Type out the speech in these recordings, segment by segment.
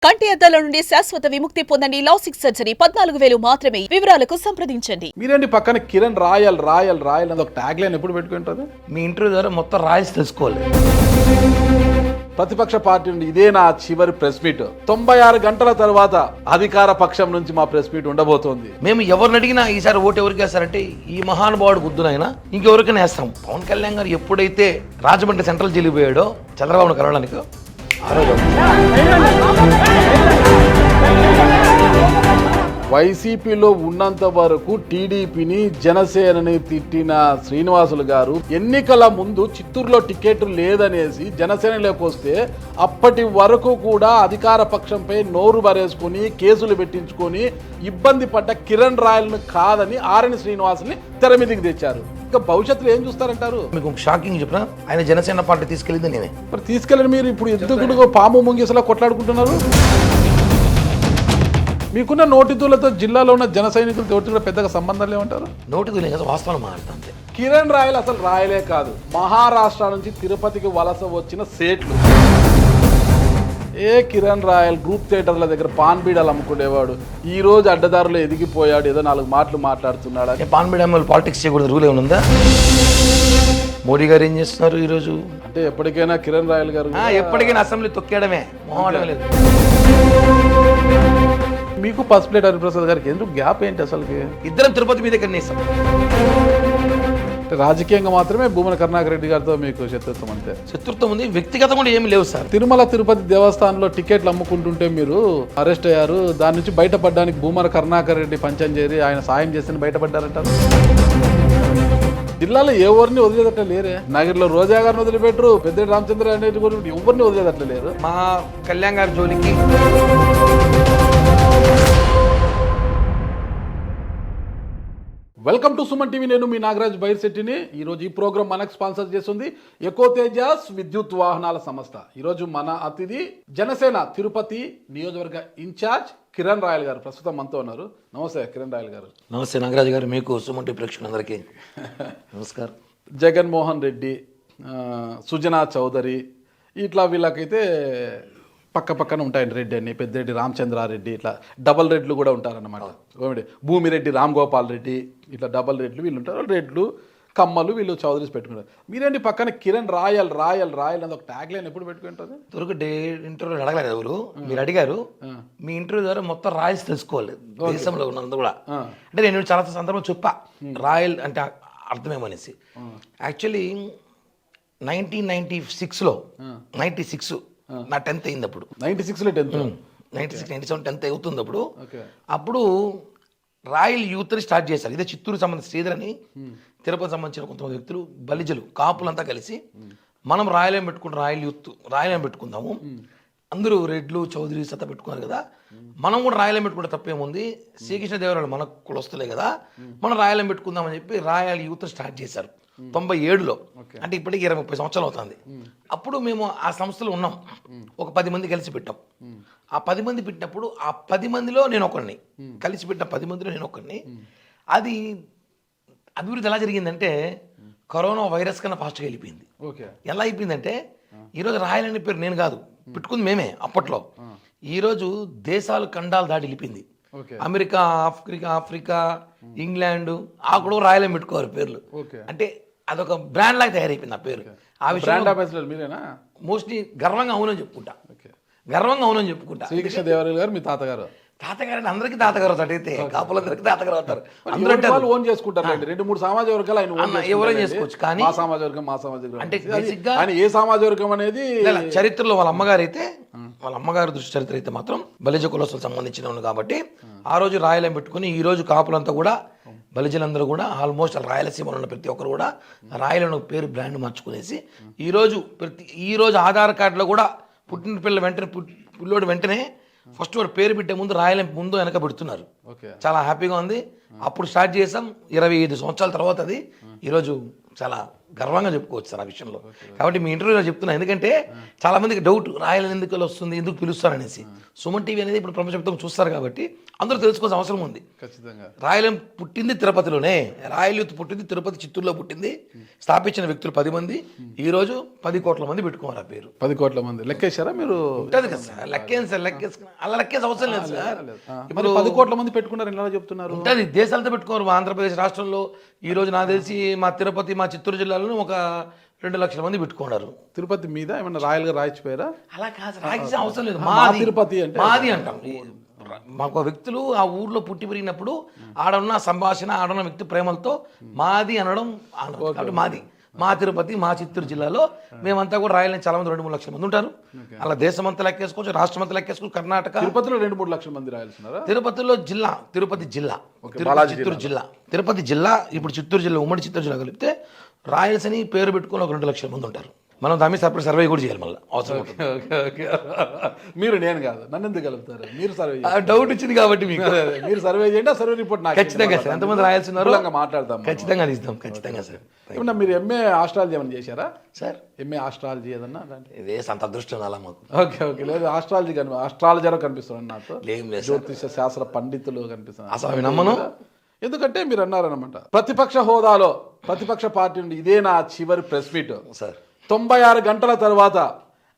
కంటి అద్దాల నుండి శాశ్వత విముక్తి పొందండి. లాసిక్ సర్జరీ 14,000 మాత్రమే. వివరాలకు సంప్రదించండి. మీరేంటి పక్కన కిరణ్ రాయల్ రాయల్ రాయల్ అని ఒక ట్యాగ్ లైన్ ఎప్పుడు పెట్టుకుంటుంది? మీ ఇంటర్వ్యూ ద్వారా మొత్తం రాయల్స్ తెలుసుకోవాలి. ప్రతిపక్ష పార్టీ నుండి ఇదే నా చివరి ప్రెస్ మీట్. 96 గంటల తర్వాత అధికార పక్షం నుంచి మా ప్రెస్ మీట్ ఉండబోతోంది. మేము ఎవరిని అడిగినా ఈసారి ఓటు ఎవరికి వేస్తారంటే ఈ మహానుభావుడు గుద్దునైనా ఇంకెవరికైనా వేస్తాం. పవన్ కళ్యాణ్ గారు ఎప్పుడైతే రాజమండ్రి సెంట్రల్ జైలుకి పోయాడో చంద్రబాబును కలవడానికి ఆ రోజు వైసీపీలో ఉన్నంత వరకు టీడీపీని జనసేనని తిట్టిన శ్రీనివాసులు గారు ఎన్నికల ముందు చిత్తూరులో టికెట్ లేదనేసి జనసేనలోకి వస్తే అప్పటి వరకు కూడా అధికార పక్షంపై నోరు బరేసుకుని కేసులు పెట్టించుకొని ఇబ్బంది పడ్డ కిరణ్ రాయల్ను కాదని ఆర్ఎన్ శ్రీనివాసుని తెర మీదకి తెచ్చారు. ఇంకా భవిష్యత్తులో ఏం చూస్తారంటారు? మీకు షాకింగ్ చెప్పిన ఆయన జనసేన పార్టీ తీసుకెళ్ళింది నేనే. మరి తీసుకెళ్ళని మీరు ఇప్పుడు ఎందుకు పాము ముంగిసలా కొట్లాడుకుంటున్నారు? మీకున్న నోటితులతో జిల్లాలో ఉన్న జన సైనికులతో కూడా పెద్దగా సంబంధం లేవంటారు? నోటితులే కదా, వాస్తవం మాట్లాడుతుంది. కిరణ్ రాయల్ అసలు రాయలే కాదు, మహారాష్ట్ర నుంచి తిరుపతికి వలస వచ్చిన సేట్లు. కిరణ్ రాయల్ గ్రూప్ థియేటర్ల దగ్గర పాన్ బీడాలు అమ్ముకునేవాడు. ఈ రోజు అడ్డదారులు ఎదిగిపోయాడు, ఏదో 4 మాటలు మాట్లాడుతున్నాడు. పాన్ బీడా పాలిటిక్స్ చేయకూడదు రూల్ ఏమైనా ఉందా? మోడీ గారు ఏం చేస్తున్నారు ఈరోజు? అంటే ఎప్పటికైనా కిరణ్ రాయల్ గారు ఎప్పటికైనా అసెంబ్లీ తొక్కేయడమే, మొహమాటం లేదు. మీకు ఫస్ట్ ప్లేట్ హరిప్రసాద్ గారికి ఎందుకు గ్యాప్ ఏంటి అసలుకి? ఇద్దరం తిరుపతి మీద కన్నేసాం. రాజకీయంగా మాత్రమే భూమన కరుణాకర్ రెడ్డి గారితో మీకు శత్రుత్వం, అంతే. శత్రుత్వం ఉంది, వ్యక్తిగతం కూడా ఏమి లేవు సార్. తిరుమల తిరుపతి దేవస్థానంలో టికెట్లు అమ్ముకుంటుంటే మీరు అరెస్ట్ అయ్యారు. దాని నుంచి బయటపడడానికి భూమన కరుణాకర్ రెడ్డి పంచం చేరి ఆయన సాయం చేసి బయటపడ్డారంటారు. జిల్లాలో ఎవరిని వదిలేదట్ల లేరే. నగర్లో రోజా గారిని వదిలిపెట్టరు, పెద్ద రామచంద్ర అనేది కూడా ఎవరిని వదిలేదట్ల లేరు. మా కళ్యాణ్ గారి జోలికి వెల్కమ్ టు సుమన్ టీవీ. నేను మీ నాగరాజ్ బైర్శెట్టిని. ఈరోజు ఈ ప్రోగ్రామ్ మనకు స్పాన్సర్ చేస్తుంది ఎకో తేజాస్ విద్యుత్ వాహనాల సంస్థ. ఈరోజు మన అతిథి జనసేన తిరుపతి నియోజకవర్గ ఇన్ఛార్జ్ కిరణ్ రాయల్ గారు ప్రస్తుతం మనతో ఉన్నారు. నమస్తే కిరణ్ రాయల్ గారు. నమస్తే నాగరాజ్ గారు, మీకు సుమన్ టీవీ ప్రేక్షకులందరికీ నమస్కారం. జగన్మోహన్ రెడ్డి, సుజనా చౌదరి, ఇట్లా వీళ్ళకైతే పక్క పక్కన ఉంటాయండి. రెడ్డి అని, పెద్దిరెడ్డి రామచంద్రారెడ్డి, ఇట్లా డబల్ రెడ్లు కూడా ఉంటారన్నమాట. భూమిరెడ్డి రామ్ గోపాల్ రెడ్డి, ఇట్లా డబల్ రెడ్లు వీళ్ళు ఉంటారు. రెడ్లు కమ్మలు వీళ్ళు చౌదరీస్ పెట్టుకుంటారు. మీరేంటి పక్కన కిరణ్ రాయల్ రాయల్ రాయల్ అని ఒక ట్యాగ్ లైన్ ఎప్పుడు పెట్టుకుంటారు? దొరకటే ఇంటర్వ్యూ అడగలేదు ఎవరు, మీరు అడిగారు. మీ ఇంటర్వ్యూ ద్వారా మొత్తం రాయల్స్ తెలుసుకోవాలి దేశంలో ఉన్నందు కూడా. అంటే నేను చాలా సందర్భం చెప్పా రాయల్ అంటే అర్థమేమనేసి. యాక్చువల్లీ 1996లో 96 నా 10th అయింది అప్పుడు. 96లో 10th, 96, 97, 10th అవుతుంది అప్పుడు. అప్పుడు రాయల్ యూత్ స్టార్ట్ చేశారు. ఇదే చిత్తూరు సంబంధించిన శ్రీధర్ అని, తిరుపతి సంబంధించిన కొంతమంది వ్యక్తులు, బలిజలు, కాపులంతా కలిసి మనం రాయలేం పెట్టుకుంటాం, రాయల్ యూత్ రాయలేం పెట్టుకుందాము. అందరూ రెడ్లు చౌదరీస్ అంతా పెట్టుకున్నారు కదా, మనం కూడా రాయలేం పెట్టుకుంటే తప్పేముంది, శ్రీకృష్ణదేవరాయలు మనకు కూడా వస్తలే కదా, మనం రాయలేం పెట్టుకుందామని చెప్పి రాయల్ యూత్ స్టార్ట్ చేశారు 97లో. అంటే ఇప్పటికి 20-30 సంవత్సరాలు అవుతుంది. అప్పుడు మేము ఆ సంస్థలో ఉన్నాం, ఒక 10 మంది కలిసి పెట్టాం. ఆ 10 మంది పెట్టినప్పుడు ఆ 10 మందిలో నేను ఒకరిని, కలిసి పెట్టిన 10 మందిలో నేను ఒకరిని. అది అభివృద్ధి ఎలా జరిగిందంటే కరోనా వైరస్ కన్నా ఫాస్ట్గా వెళ్ళిపోయింది. ఎలా అయిపోయిందంటే ఈరోజు రాయల్ అనే పేరు నేను కాదు పెట్టుకుంది, మేమే అప్పట్లో. ఈరోజు దేశాలు ఖండాలు దాటి వెళ్ళిపోయింది. అమెరికా, ఆఫ్రికా, ఇంగ్లాండ్ ఆ కూడా రాయలేం పెట్టుకోవాలి పేర్లు. అంటే అదొక బ్రాండ్ లాగా తయారైపోయింది ఆ పేరు. ఆ విషయం మోస్ట్లీ గర్వంగా అవునని చెప్పుకుంటా. శ్రీకృష్ణదేవరాయలు గారు మీ తాతగారు? తాతగారు అందరికీ తాతగారు అవుతాడు, అయితే కాపులందరికీ తాతగారు అవుతారు. అందరూ ఓన్ చేసుకుంటారు. 2-3 సామాజిక వర్గాలు ఆయన ఎవరైనా చేసుకోవచ్చు. కానీ మా సామాజిక వర్గం అంటే బేసిక్గా ఆయన ఏ సామాజిక వర్గం అనేది చరిత్రలో వాళ్ళ అమ్మగారి దృష్టి చరిత్ర అయితే మాత్రం బలిజ కులస్తులకు సంబంధించిన కాబట్టి ఆ రోజు రాయలేం పెట్టుకుని ఈ రోజు కాపులంతా కూడా బలిజలందరూ కూడా ఆల్మోస్ట్ రాయలసీమలో ఉన్న ప్రతి ఒక్కరు కూడా రాయలను పేరు బ్రాండ్ మార్చుకునేసి ఈ రోజు ఆధార్ కార్డులో కూడా పుట్టిన పిల్లోడు వెంటనే ఫస్ట్ వాడు పేరు పెట్టే ముందు రాయలేం ముందు వెనక పెడుతున్నారు. చాలా హ్యాపీగా ఉంది. అప్పుడు స్టార్ట్ చేసాం, 25 సంవత్సరాల తర్వాత అది ఈరోజు చాలా గర్వంగా చెప్పుకోవచ్చు సార్ ఆ విషయంలో. కాబట్టి మీ ఇంటర్వ్యూలో చెప్తున్నా, ఎందుకంటే చాలా మందికి డౌట్ రాయల్ ఎందుకు ఇలా వస్తుంది, ఎందుకు పిలుస్తారు అనేసి. సుమన్ టీవీ అనేది ఇప్పుడు ప్రపంచం చూస్తారు కాబట్టి అందరూ తెలుసుకోవాల్సిన అవసరం ఉంది. ఖచ్చితంగా రాయలం పుట్టింది తిరుపతిలోనే, రాయల్ యూత్ పుట్టింది తిరుపతి చిత్తూరులో పుట్టింది. స్థాపించిన వ్యక్తులు 10 మంది, ఈ రోజు 10 కోట్ల మంది పెట్టుకున్నారు ఆ పేరు. 10 కోట్ల మంది లెక్కేశారా మీరు? ఉంటుంది కదా సార్, లెక్కేం సార్, అలా లెక్కేసి అవసరం లేదు సార్. ఇప్పుడు 10 కోట్ల మంది పెట్టుకున్నారు ఎలా చెప్తున్నారు? ఉంటుంది, దేశాలతో పెట్టుకోరు. మా ఆంధ్రప్రదేశ్ రాష్ట్రంలో ఈ రోజు నాకు తెలిసి మా తిరుపతి, మా చిత్తూరు జిల్లాలో ఒక 2 లక్షల మంది పెట్టుకున్నారు. తిరుపతి మీద ఏమన్నా రాయల్ గా రాయించిపోయారా? అలా కాదు, రాయించే అవసరం లేదు. మా తిరుపతి అంటే మాది అంటాం. మాకు వ్యక్తులు ఆ ఊర్లో పుట్టి పెరిగినప్పుడు ఆడన్న సంభాషణ, ఆడన్న వ్యక్తి ప్రేమలతో మాది అనడం. కాబట్టి మాది మా తిరుపతి, మా చిత్తూరు జిల్లాలో మేమంతా కూడా రాయలని చాలా మంది 2-3 లక్షల మంది ఉంటారు. అలా దేశం అంతా లెక్కేసుకోవచ్చు, రాష్ట్రం అంతా లెక్కేసుకోవచ్చు. కర్ణాటక, తిరుపతిలో 2-3 లక్షల మంది రాయాల్సినారా? తిరుపతిలో జిల్లా, తిరుపతి జిల్లా, చిత్తూరు జిల్లా, తిరుపతి జిల్లా, ఇప్పుడు చిత్తూరు జిల్లా, ఉమ్మడి చిత్తూరు జిల్లా కలిపితే రాయల్స్ అని పేరు పెట్టుకుని ఒక 2 లక్షల మంది ఉంటారు. మనం దాని మీద సపరేట్ సర్వే కూడా చేయాలి మళ్ళీ అవసరం. మీరు నేను కాదు, నన్ను ఎందుకు కలుపుతారు? మీరు సర్వే డౌట్ వచ్చింది కాబట్టి మీకు మీరు సర్వే చేయండి, ఆ సర్వే రిపోర్ట్ నాకు ఖచ్చితంగా సార్. ఎంతమంది రాయాల్సి ఉన్నారు మాట్లాడతాం, ఖచ్చితంగా ఇస్తాం. ఖచ్చితంగా సార్. ఏమన్నా మీరు ఎంఏ ఆస్ట్రాలజీ ఏమైనా చేశారా సార్? ఎంఏ ఆస్ట్రాలజీ ఏదన్నా? ఇదే సంత అదృష్టం అలా మాకు. Okay okay. లేదు ఆస్ట్రాలజీ ఆస్ట్రాలజర్ కనిపిస్తున్నాను నాతో, లేదు జ్యోతిష శాస్త్ర పండితులు కనిపిస్తున్నారు. అసలు అవి నమ్మను. ఎందుకంటే మీరు అన్నారనమాట, ప్రతిపక్ష హోదాలో ప్రతిపక్ష పార్టీ నుండి ఇదే నా చివరి ప్రెస్ మీట్ సార్, 96 గంటల తర్వాత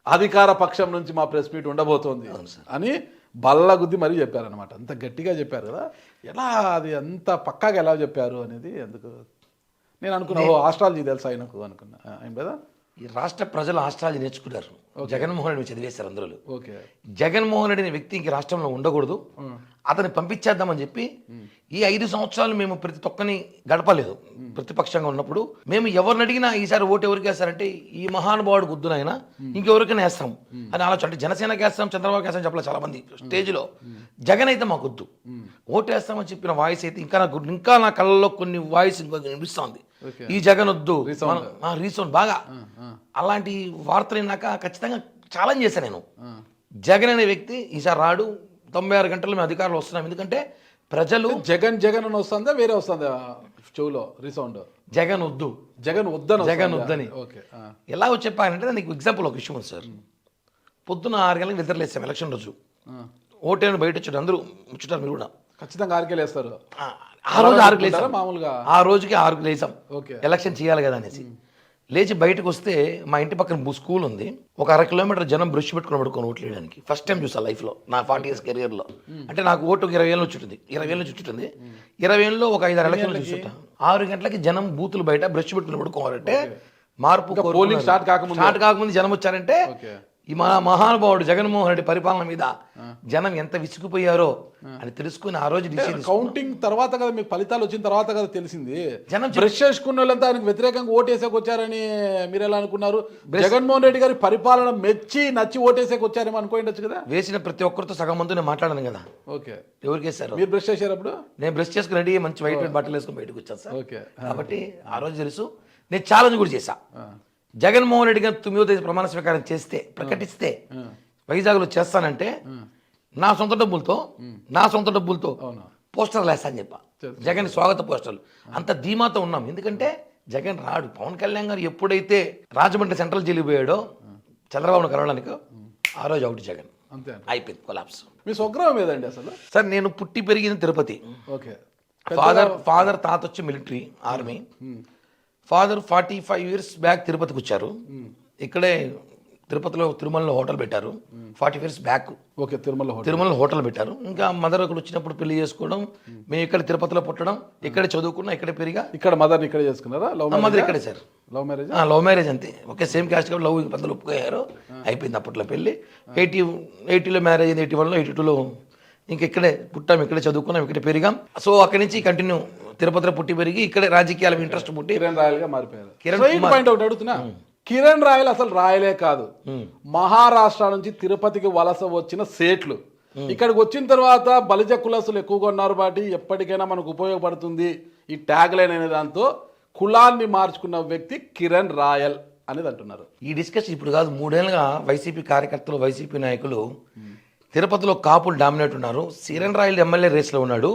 అధికార పక్షం నుంచి మా ప్రెస్ మీట్ ఉండబోతోంది అని బల్లగుద్ది మరీ చెప్పారనమాట. అంత గట్టిగా చెప్పారు కదా, ఎలా అది అంత పక్కాగా ఎలా చెప్పారు అనేది అందుకు నేను అనుకున్నా, ఓ ఆస్ట్రాలజీ తెలుసు ఆయనకు అనుకున్నా. ఏం కదా, ఈ రాష్ట్ర ప్రజలు ఆస్ట్రాలజీ నేర్చుకున్నారు. జగన్మోహన్ రెడ్డి చదివేశారు అందరూ. ఓకే, జగన్మోహన్ రెడ్డి అనే వ్యక్తి ఇంక రాష్ట్రంలో ఉండకూడదు, అతన్ని పంపించేద్దామని చెప్పి ఈ 5 సంవత్సరాలు మేము ప్రతి తొక్కని గడపలేదు. ప్రతిపక్షంగా ఉన్నప్పుడు మేము ఎవరిని అడిగినా ఈసారి ఓటు ఎవరికి వేస్తారంటే ఈ మహానుభావుడు గుద్దునైనా ఇంకెవరికైనా వేస్తాం అని ఆలోచన. అంటే జనసేనకి వేస్తాం, చంద్రబాబుకి వేస్తాం చెప్పలేదు చాలా మంది స్టేజ్లో. జగన్ అయితే మాకు వద్దు, ఓటు వేస్తామని చెప్పిన వాయిస్ అయితే ఇంకా నా కళ్ళలో కొన్ని వాయిస్ వినిపిస్తుంది. ఈ జగన్ వద్దు, రీసౌండ్ బాగా. అలాంటి వార్తలు విన్నాక ఖచ్చితంగా ఛాలెంజ్ చేశాను నేను. జగన్ అనే వ్యక్తి ఈసారి రాడు, 96 గంటలు మేము అధికారులు వస్తున్నాం. ఎందుకంటే ప్రజలు జగన్ జగన్ అని వస్తుందా వేరే వస్తుందా చెవులో రీసౌండ్? జగన్ వద్దు, జగన్ వద్దని, జగన్ వద్దని. ఓకే, ఎలా చెప్పానంటే నీకు ఎగ్జాంపుల్ ఒక విషయం ఉంది సార్. పొద్దున్న 6 గంటలకు నిద్రలేస్తాం ఎలక్షన్ రోజు. ఓటేను బయట వచ్చాడు, అందరూ ముచ్చుటారు. మీరు కూడా ఖచ్చితంగా 6కి లేస్తారు. ఆ రోజు 6కి లేసాం, మామూలుగా ఆ రోజుకి 6కి లేసాం. ఓకే, ఎలక్షన్ చేయాలి కదా అనేసి లేచి బయటకు వస్తే మా ఇంటి పక్కన స్కూల్ ఉంది. ఒక 1/2 కిలోమీటర్ జనం బ్రష్ పెట్టుకుని పడుకొని ఓట్లు వేయడానికి ఫస్ట్ టైం చూసాను లైఫ్లో, నా 40 years కెరియర్లో. అంటే నాకు ఓటు 20 ఏళ్ళ చుట్టింది, 20 ఏళ్ళ చుట్టింది. 20 ఏళ్ళలో ఒక 5-6 ఎలక్షన్లు చూసుకుంటా. 6 గంటలకి జనం బూతులు బయట బ్రష్ పెట్టుకుని పడుకోవాలంటే మార్పు పోలింగ్ స్టార్ట్ కాకముందు జనం వచ్చారంటే ఈ మహానుభావుడు జగన్మోహన్ రెడ్డి పరిపాలన మీద జనం ఎంత విసిగిపోయారో అని తెలుసుకుని ఆ రోజు కౌంటింగ్ తర్వాత కదా మీకు ఫలితాలు వచ్చిన తర్వాత కదా తెలిసింది. జనం బ్రష్ చేసుకున్న వాళ్ళంతా ఆయనకు వ్యతిరేకంగా ఓటేసేకి వచ్చారని మీరు ఎలా అనుకున్నారు? జగన్మోహన్ రెడ్డి గారి పరిపాలన మెచ్చి నచ్చి ఓటేసేకి వచ్చారేమో అనుకోండొచ్చు కదా. వేసిన ప్రతి ఒక్కరితో సగం మంది నేను మాట్లాడాను కదా. ఓకే, ఎవరికి వేశారు? మీరు బ్రష్ చేశారు అప్పుడు? నేను బ్రష్ చేసుకుని రెడీ మంచి వైట్ బట్టలు వేసుకుని బయటకు వచ్చాను సార్. ఓకే, కాబట్టి ఆ రోజు తెలుసు. నేను ఛాలెంజ్ కూడా చేశా. జగన్మోహన్ రెడ్డి గారు 9వ తేదీ ప్రమాణ స్వీకారం చేస్తే, ప్రకటిస్తే వైజాగ్లో చేస్తానంటే నా సొంత డబ్బులతో పోస్టర్లు వేస్తా అని చెప్పా. జగన్ స్వాగత పోస్టర్లు. అంత ధీమాతో ఉన్నాం. ఎందుకంటే జగన్ రాడు. పవన్ కళ్యాణ్ గారు ఎప్పుడైతే రాజమండ్రి సెంట్రల్ జైలు పోయాడో చంద్రబాబును కలవడానికి, ఆ రోజు అవుట్ జగన్, అయిపోయింది కొలాప్స్. మీ స్వగ్రహం ఏదండి అసలు? సార్ నేను పుట్టి పెరిగింది తిరుపతి. ఓకే, ఫాదర్ తాత వచ్చి military army. Father 45 years back తిరుపతికి వచ్చారు. ఇక్కడే తిరుపతిలో తిరుమలలో హోటల్ పెట్టారు 40 years బ్యాక్. ఓకే, తిరుమలలో హోటల్ పెట్టారు. ఇంకా మదర్ అక్కడ వచ్చినప్పుడు పెళ్లి చేసుకోవడం, మేము ఇక్కడ తిరుపతిలో పుట్టడం, ఇక్కడే చదువుకున్నాం, ఇక్కడే పెరిగా. ఇక్కడ మదర్ ఇక్కడే చేసుకున్నారా? మదర్ ఇక్కడే సార్. లవ్ మ్యారేజ్ అంతే. ఓకే, సేమ్ క్యాస్ట్ కాబట్టి లవ్ పెద్దలు ఒప్పుకోయారు, అయిపోయింది అప్పట్లో పెళ్లి. 80లో మ్యారేజ్ అయింది, 81లో 82లో ఇంక ఇక్కడే పుట్టాం, ఇక్కడే చదువుకున్నాం, ఇక్కడే పెరిగాం. సో అక్కడి నుంచి కంటిన్యూ తిరుపతిలో పుట్టి పెరిగి ఇక్కడే రాజకీయాల ఇంట్రెస్ట్ పుట్టి కిరణ్ రాయల్ గా మారిపోయారు. అడుగుతున్నా, కిరణ్ రాయల్ అసలు రాయలే కాదు, మహారాష్ట్ర నుంచి తిరుపతికి వలస వచ్చిన సేట్లు. ఇక్కడికి వచ్చిన తర్వాత బలిజ కులసులు ఎక్కువగా ఉన్నారు కాబట్టి ఎప్పటికైనా మనకు ఉపయోగపడుతుంది ఈ ట్యాగ్ లైన్ అనే దాంతో కులాన్ని మార్చుకున్న వ్యక్తి కిరణ్ రాయల్ అనేది అంటున్నారు. ఈ డిస్కషన్ ఇప్పుడు కాదు, 3 ఏళ్ళుగా వైసీపీ కార్యకర్తలు, వైసీపీ నాయకులు తిరుపతిలో కాపులు డామినేట్ ఉన్నారు. కిరణ్ రాయల్ ఎమ్మెల్యే రేస్లో ఉన్నాడు.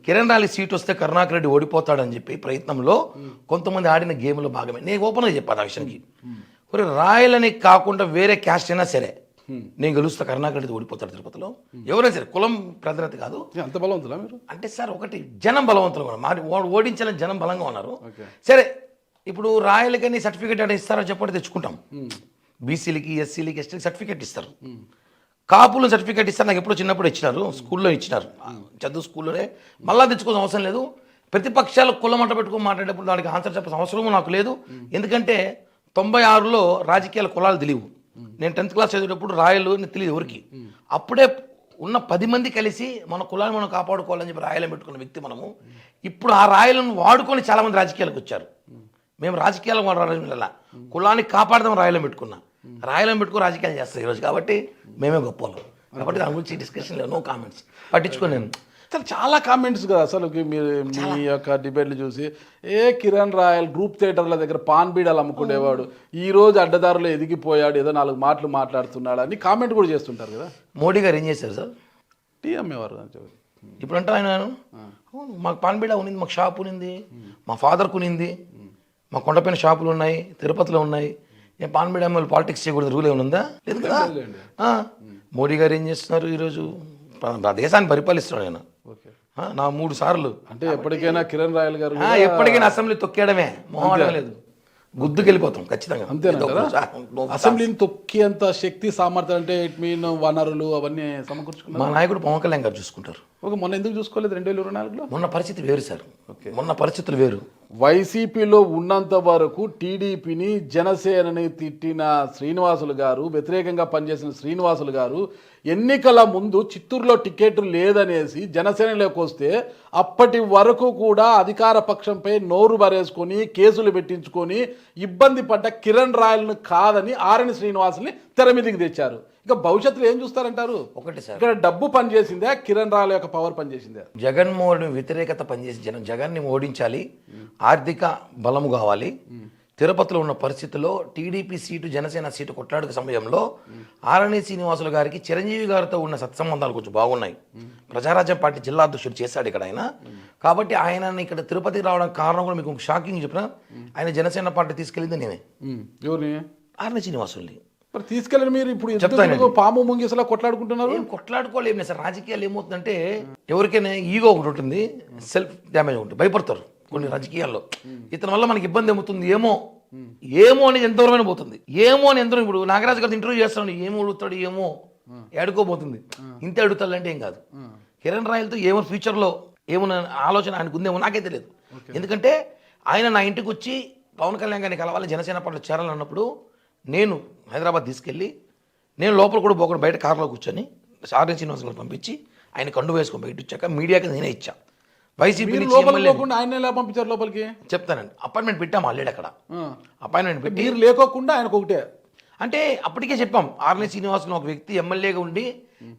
కిరణ్ రాయల్ సీట్ వస్తే కరుణాకర్ రెడ్డి ఓడిపోతాడని చెప్పి ప్రయత్నంలో కొంతమంది ఆడిన గేమ్లో భాగమే. నేను ఓపెన్గా చెప్పాను ఆ విషయానికి. రాయల్ అని కాకుండా వేరే క్యాస్ట్ అయినా సరే నేను గెలుస్తా, కరుణాకర్ రెడ్డి ఓడిపోతాడు తిరుపతిలో. ఎవరైనా సరే, కులం ప్రాధాన్యత కాదు. అంత బలవంతులా మీరు? అంటే సార్ ఒకటి జనం బలవంతులు ఉన్నారు, ఓడించాలని జనం బలంగా ఉన్నారు. సరే, ఇప్పుడు రాయలకని సర్టిఫికేట్ అంటే ఇస్తారో చెప్పండి, తెచ్చుకుంటాం. బీసీలకి, ఎస్సీలకి, ఎస్టీలకి సర్టిఫికేట్ ఇస్తారు. కాపులు సర్టిఫికేట్ ఇస్తారు. నాకు ఎప్పుడో చిన్నప్పుడు ఇచ్చినారు, స్కూల్లో ఇచ్చినారు, చదువు స్కూల్లోనే. మళ్ళీ తెచ్చుకోవాల్సిన అవసరం లేదు. ప్రతిపక్షాలు కులం మంట పెట్టుకుని మాట్లాడేటప్పుడు దానికి ఆన్సర్ చెప్పాల్సిన అవసరము నాకు లేదు. ఎందుకంటే 96లో రాజకీయాల కులాలు తెలియవు. నేను 10th క్లాస్ చదివేటప్పుడు రాయలు తెలియదు ఎవరికి. అప్పుడే ఉన్న 10 మంది కలిసి మన కులాన్ని మనం కాపాడుకోవాలని చెప్పి రాయలను పెట్టుకున్న వ్యక్తి మనము. ఇప్పుడు ఆ రాయలను వాడుకొని చాలామంది రాజకీయాలకు వచ్చారు. మేము రాజకీయాలకు వాడాల కులాన్ని కాపాడదాం రాయలను పెట్టుకున్నా. రాయలను పెట్టుకుని రాజకీయాలు చేస్తాం ఈరోజు. కాబట్టి మేమే గొప్పలు. కాబట్టి దాని గురించి డిస్కషన్ లేదు, నో కామెంట్స్. పట్టించుకో నేను చాలా కామెంట్స్ కదా అసలు మీరు మీ యొక్క డిబేట్లు చూసి. కిరణ్ రాయల్ గ్రూప్ థియేటర్ల దగ్గర పాన్ బీడాలు అమ్ముకునేవాడు, ఈ రోజు అడ్డదారులు ఎదిగిపోయాడు, ఏదో 4 మాటలు మాట్లాడుతున్నాడు అని కామెంట్ కూడా చేస్తుంటారు కదా. మోడీ గారు ఏం చేశారు సార్? టీ అమ్మేవారు. ఇప్పుడు అంటే ఆయన మాకు పాన్ బీడా ఉన్నింది, మాకు షాప్ ఉన్నింది, మా ఫాదర్కు ఉన్నింది, మా కొండపైన షాపులు ఉన్నాయి, తిరుపతిలో ఉన్నాయి. ఏం పాన్ బీడా అమ్మే పాలిటిక్స్ చేయకూడదు రూల్ ఏమైనా ఉందా? లేదు కదా. మోడీ గారు ఏం చేస్తున్నారు ఈరోజు? దేశాన్ని పరిపాలిస్తున్నాడు ఆయన. నా 3 సార్లు. అంటే ఎప్పటికైనా కిరణ్ రాయల్ గారు ఎప్పటికైనా అసెంబ్లీ తొక్కేయడమే, మొహమాటం లేదు. గుద్దుకెళ్ళిపోతాం ఖచ్చితంగా. అంతేనా? అసెంబ్లీని తొక్కేంత శక్తి సామర్థ్యం అంటే ఇట్ మీన్ వనరులు అవన్నీ సమకూర్చుకున్నారు. మా నాయకుడు పవన్ కళ్యాణ్ గారు చూసుకుంటారు. మొన్న ఎందుకు చూసుకోలేదు 2024లో? మొన్న పరిస్థితి వేరు సార్. మొన్న పరిస్థితులు వేరు. వైసీపీలో ఉన్నంత వరకు టీడీపీని, జనసేనని తిట్టిన శ్రీనివాసులు గారు, వ్యతిరేకంగా పనిచేసిన శ్రీనివాసులు గారు ఎన్నికల ముందు చిత్తూరులో టికెట్ లేదనేసి జనసేనలోకి వస్తే అప్పటి వరకు కూడా అధికార పక్షంపై నోరు బరేసుకొని కేసులు పెట్టించుకొని ఇబ్బంది పడ్డ కిరణ్ రాయల్ను కాదని ఆరణి శ్రీనివాసుల్ని తెర మీదకి తెచ్చారు. ఇక భవిష్యత్తులో ఏం చూస్తారంటారు? ఒకటి సార్, ఇక్కడ డబ్బు పనిచేసిందా, కిరణ్ రాయల్ యొక్క పవర్ పనిచేసిందా? జగన్మోహన్ వ్యతిరేకత పనిచేసి జగన్ని ఓడించాలి, ఆర్థిక బలము కావాలి. తిరుపతిలో ఉన్న పరిస్థితుల్లో టీడీపీ సీటు, జనసేన సీటు కొట్లాడుక సమయంలో ఆరణి శ్రీనివాసులు గారికి చిరంజీవి గారితో ఉన్న సత్సంబంధాలు కొంచెం బాగున్నాయి. ప్రజారాజ్యం పార్టీ జిల్లా అధ్యక్షుడు చేశాడు ఇక్కడ ఆయన. కాబట్టి ఆయన ఇక్కడ తిరుపతికి రావడానికి కారణం కూడా మీకు షాకింగ్ చెప్పిన, ఆయన జనసేన పార్టీ తీసుకెళ్ళింది నేనే. ఎవరిని? ఆరణి శ్రీనివాసుల్ని తీసుకెళ్ళండి. మీరు ఇప్పుడు పాము ముంగిసలా కొట్లాడుకుంటున్నారు. కొట్లాడుకోలేము సార్. రాజకీయాలు ఏమవుతుందంటే ఎవరికైనా ఈగో ఒకటి ఉంటుంది, సెల్ఫ్ డ్యామేజ్ ఉంటుంది, భయపడతారు కొన్ని రాజకీయాల్లో. ఇతని వల్ల మనకి ఇబ్బంది ఏమవుతుంది, ఏమో అనేది ఎంతవరమైనా పోతుంది. ఏమో అని ఎంత, ఇప్పుడు నాగరాజు గారితో ఇంటర్వ్యూ చేస్తాను, ఏమో అడుగుతాడు, ఏమో ఏడుకోబోతుంది, ఇంతే అడుగుతాడు అంటే ఏం కాదు. కిరణ్ రాయల్తో ఏమో ఫ్యూచర్లో ఏమన్నా ఆలోచన ఆయనకు ఉందేమో నాకైతే లేదు. ఎందుకంటే ఆయన నా ఇంటికి వచ్చి పవన్ కళ్యాణ్ గారిని కలవాలి, జనసేన పార్టీలో చేరాలన్నప్పుడు నేను హైదరాబాద్ తీసుకెళ్ళి, నేను లోపల కూడా పోకుండా బయట కార్లో కూర్చొని ఆర్ఎన్ శ్రీనివాస్ గారు పంపించి ఆయన కండు వేసుకొని బయట వచ్చాక మీడియాకి నేనే ఇచ్చా. వైసీపీ ఆయన పంపించారు లోపలికి చెప్తానండి. అపాయింట్మెంట్ పెట్టాము ఆల్రెడీ అక్కడ. అపాయింట్మెంట్ పెట్టి మీరు లేకోకుండా ఆయనకు ఒకటే అంటే అప్పటికే చెప్పాం. ఆర్ఎన్ శ్రీనివాస్ ఒక వ్యక్తి ఎమ్మెల్యేగా ఉండి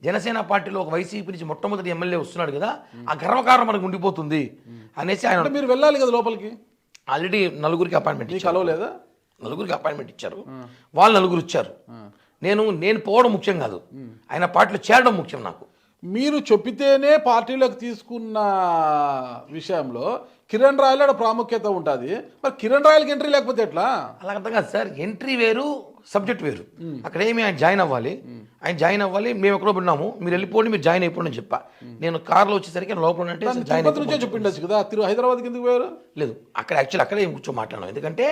జనసేన పార్టీలో ఒక వైసీపీ నుంచి మొట్టమొదటి ఎమ్మెల్యే వస్తున్నాడు కదా, ఆ గర్వకారణం మనకు ఉండిపోతుంది అనేసి ఆయన. మీరు వెళ్ళాలి కదా లోపలికి. Already 4 appointment కలవలేదా? 4 అపాయింట్మెంట్ ఇచ్చారు, వాళ్ళు 4 ఇచ్చారు. నేను పోవడం ముఖ్యం కాదు, ఆయన పార్టీలో చేరడం ముఖ్యం నాకు. మీరు చెప్పితేనే పార్టీలోకి తీసుకున్న విషయంలో కిరణ్ రాయల్ ప్రాముఖ్యత ఉంటుంది. మరి కిరణ్ రాయల్కి ఎంట్రీ లేకపోతే ఎట్లా? అలా అర్థం కాదు సార్. ఎంట్రీ వేరు, సబ్జెక్ట్ వేరు. అక్కడ ఏమి ఆయన జాయిన్ అవ్వాలి, మేము ఎక్కడో ఉన్నాము, మీరు వెళ్ళిపోండి, మీరు జాయిన్ అయిపోండి అని చెప్పా. నేను కార్లో వచ్చేసరికి లోపల అంటే చెప్పిండొచ్చు కదా, హైదరాబాద్కి ఎందుకు పోయారు? లేదు, అక్కడ యాక్చువల్లీ అక్కడే కూర్చో మాట్లాడాను. ఎందుకంటే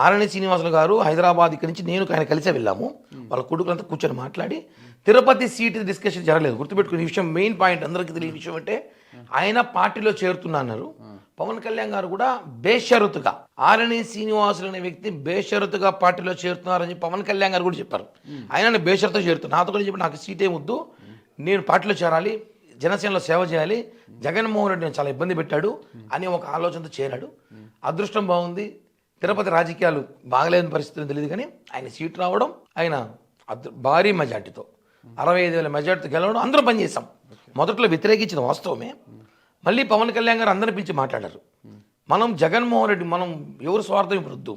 ఆరణి శ్రీనివాసులు గారు హైదరాబాద్ ఇక్కడి నుంచి నేను ఆయన కలిసే వెళ్ళాము. వాళ్ళ కొడుకులంతా కూర్చొని మాట్లాడి తిరుపతి సీట్ డిస్కషన్ జరగలేదు. గుర్తుపెట్టుకునే విషయం, మెయిన్ పాయింట్ అందరికీ తెలియని విషయం అంటే ఆయన పార్టీలో చేరుతున్నా అన్నారు. పవన్ కళ్యాణ్ గారు కూడా బేషరతుగా ఆరణి శ్రీనివాసులు అనే వ్యక్తి బేషరతుగా పార్టీలో చేరుతున్నారని పవన్ కళ్యాణ్ గారు కూడా చెప్పారు. ఆయన బేషరతుగా చేరుతున్నారు. నాతో కూడా చెప్పి నాకు సీట్ ఏమొద్దు, నేను పార్టీలో చేరాలి, జనసేనలో సేవ చేయాలి, జగన్మోహన్ రెడ్డి చాలా ఇబ్బంది పెట్టాడు అని ఒక ఆలోచనతో చేరాడు. అదృష్టం బాగుంది. తిరుపతి రాజకీయాలు బాగలేని పరిస్థితులు తెలియదు కానీ ఆయన సీట్ రావడం, ఆయన భారీ మెజార్టీతో 65,000 మెజార్టీతో గెలవడం, అందరూ పనిచేసాం. మొదట్లో వ్యతిరేకించిన వాస్తవమే. మళ్ళీ పవన్ కళ్యాణ్ గారు అందరిని పిలిచి మాట్లాడారు. మనం జగన్మోహన్ రెడ్డి, మనం ఎవరు స్వార్థం ఇప్పుడు వద్దు,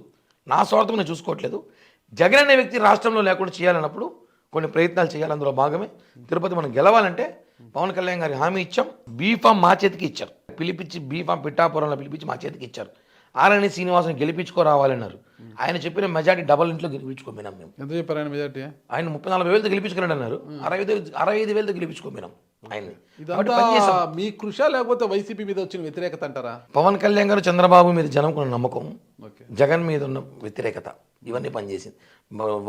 నా స్వార్థం నేను చూసుకోవట్లేదు, జగన్ అనే వ్యక్తి రాష్ట్రంలో లేకుండా చేయాలన్నప్పుడు కొన్ని ప్రయత్నాలు చేయాలి. అందులో భాగమే తిరుపతి మనం గెలవాలంటే పవన్ కళ్యాణ్ గారి హామీ ఇచ్చాం. బీఫామ్ మా చేతికి ఇచ్చారు, పిలిపించి బీఫామ్ పిఠాపురంలో పిలిపించి మా చేతికి ఇచ్చారు. ఆరణి శ్రీనివాసుని గెలిపించుకోరావాలన్నారు. ఆయన చెప్పిన మెజార్టీ డబల్ ఇంట్లో గెలిపించుకోమినాం మేము. ఎంత చెప్పారు ఆయన మెజార్టీ? ఆయన 34,000తో గెలిపించుకున్నాడు అన్నారు. 65,000తో గెలిపించుకోమినాం ఆయన్ని. ఇదంతా మీ కృషి లేకపోతే వైసీపీ మీద వచ్చిన వ్యతిరేకత అంటారా? పవన్ కళ్యాణ్ గారు చంద్రబాబు మీద జనంకున్న నమ్మకం, ఓకే, జగన్ మీద ఉన్న వ్యతిరేకత ఇవన్నీ పనిచేసింది.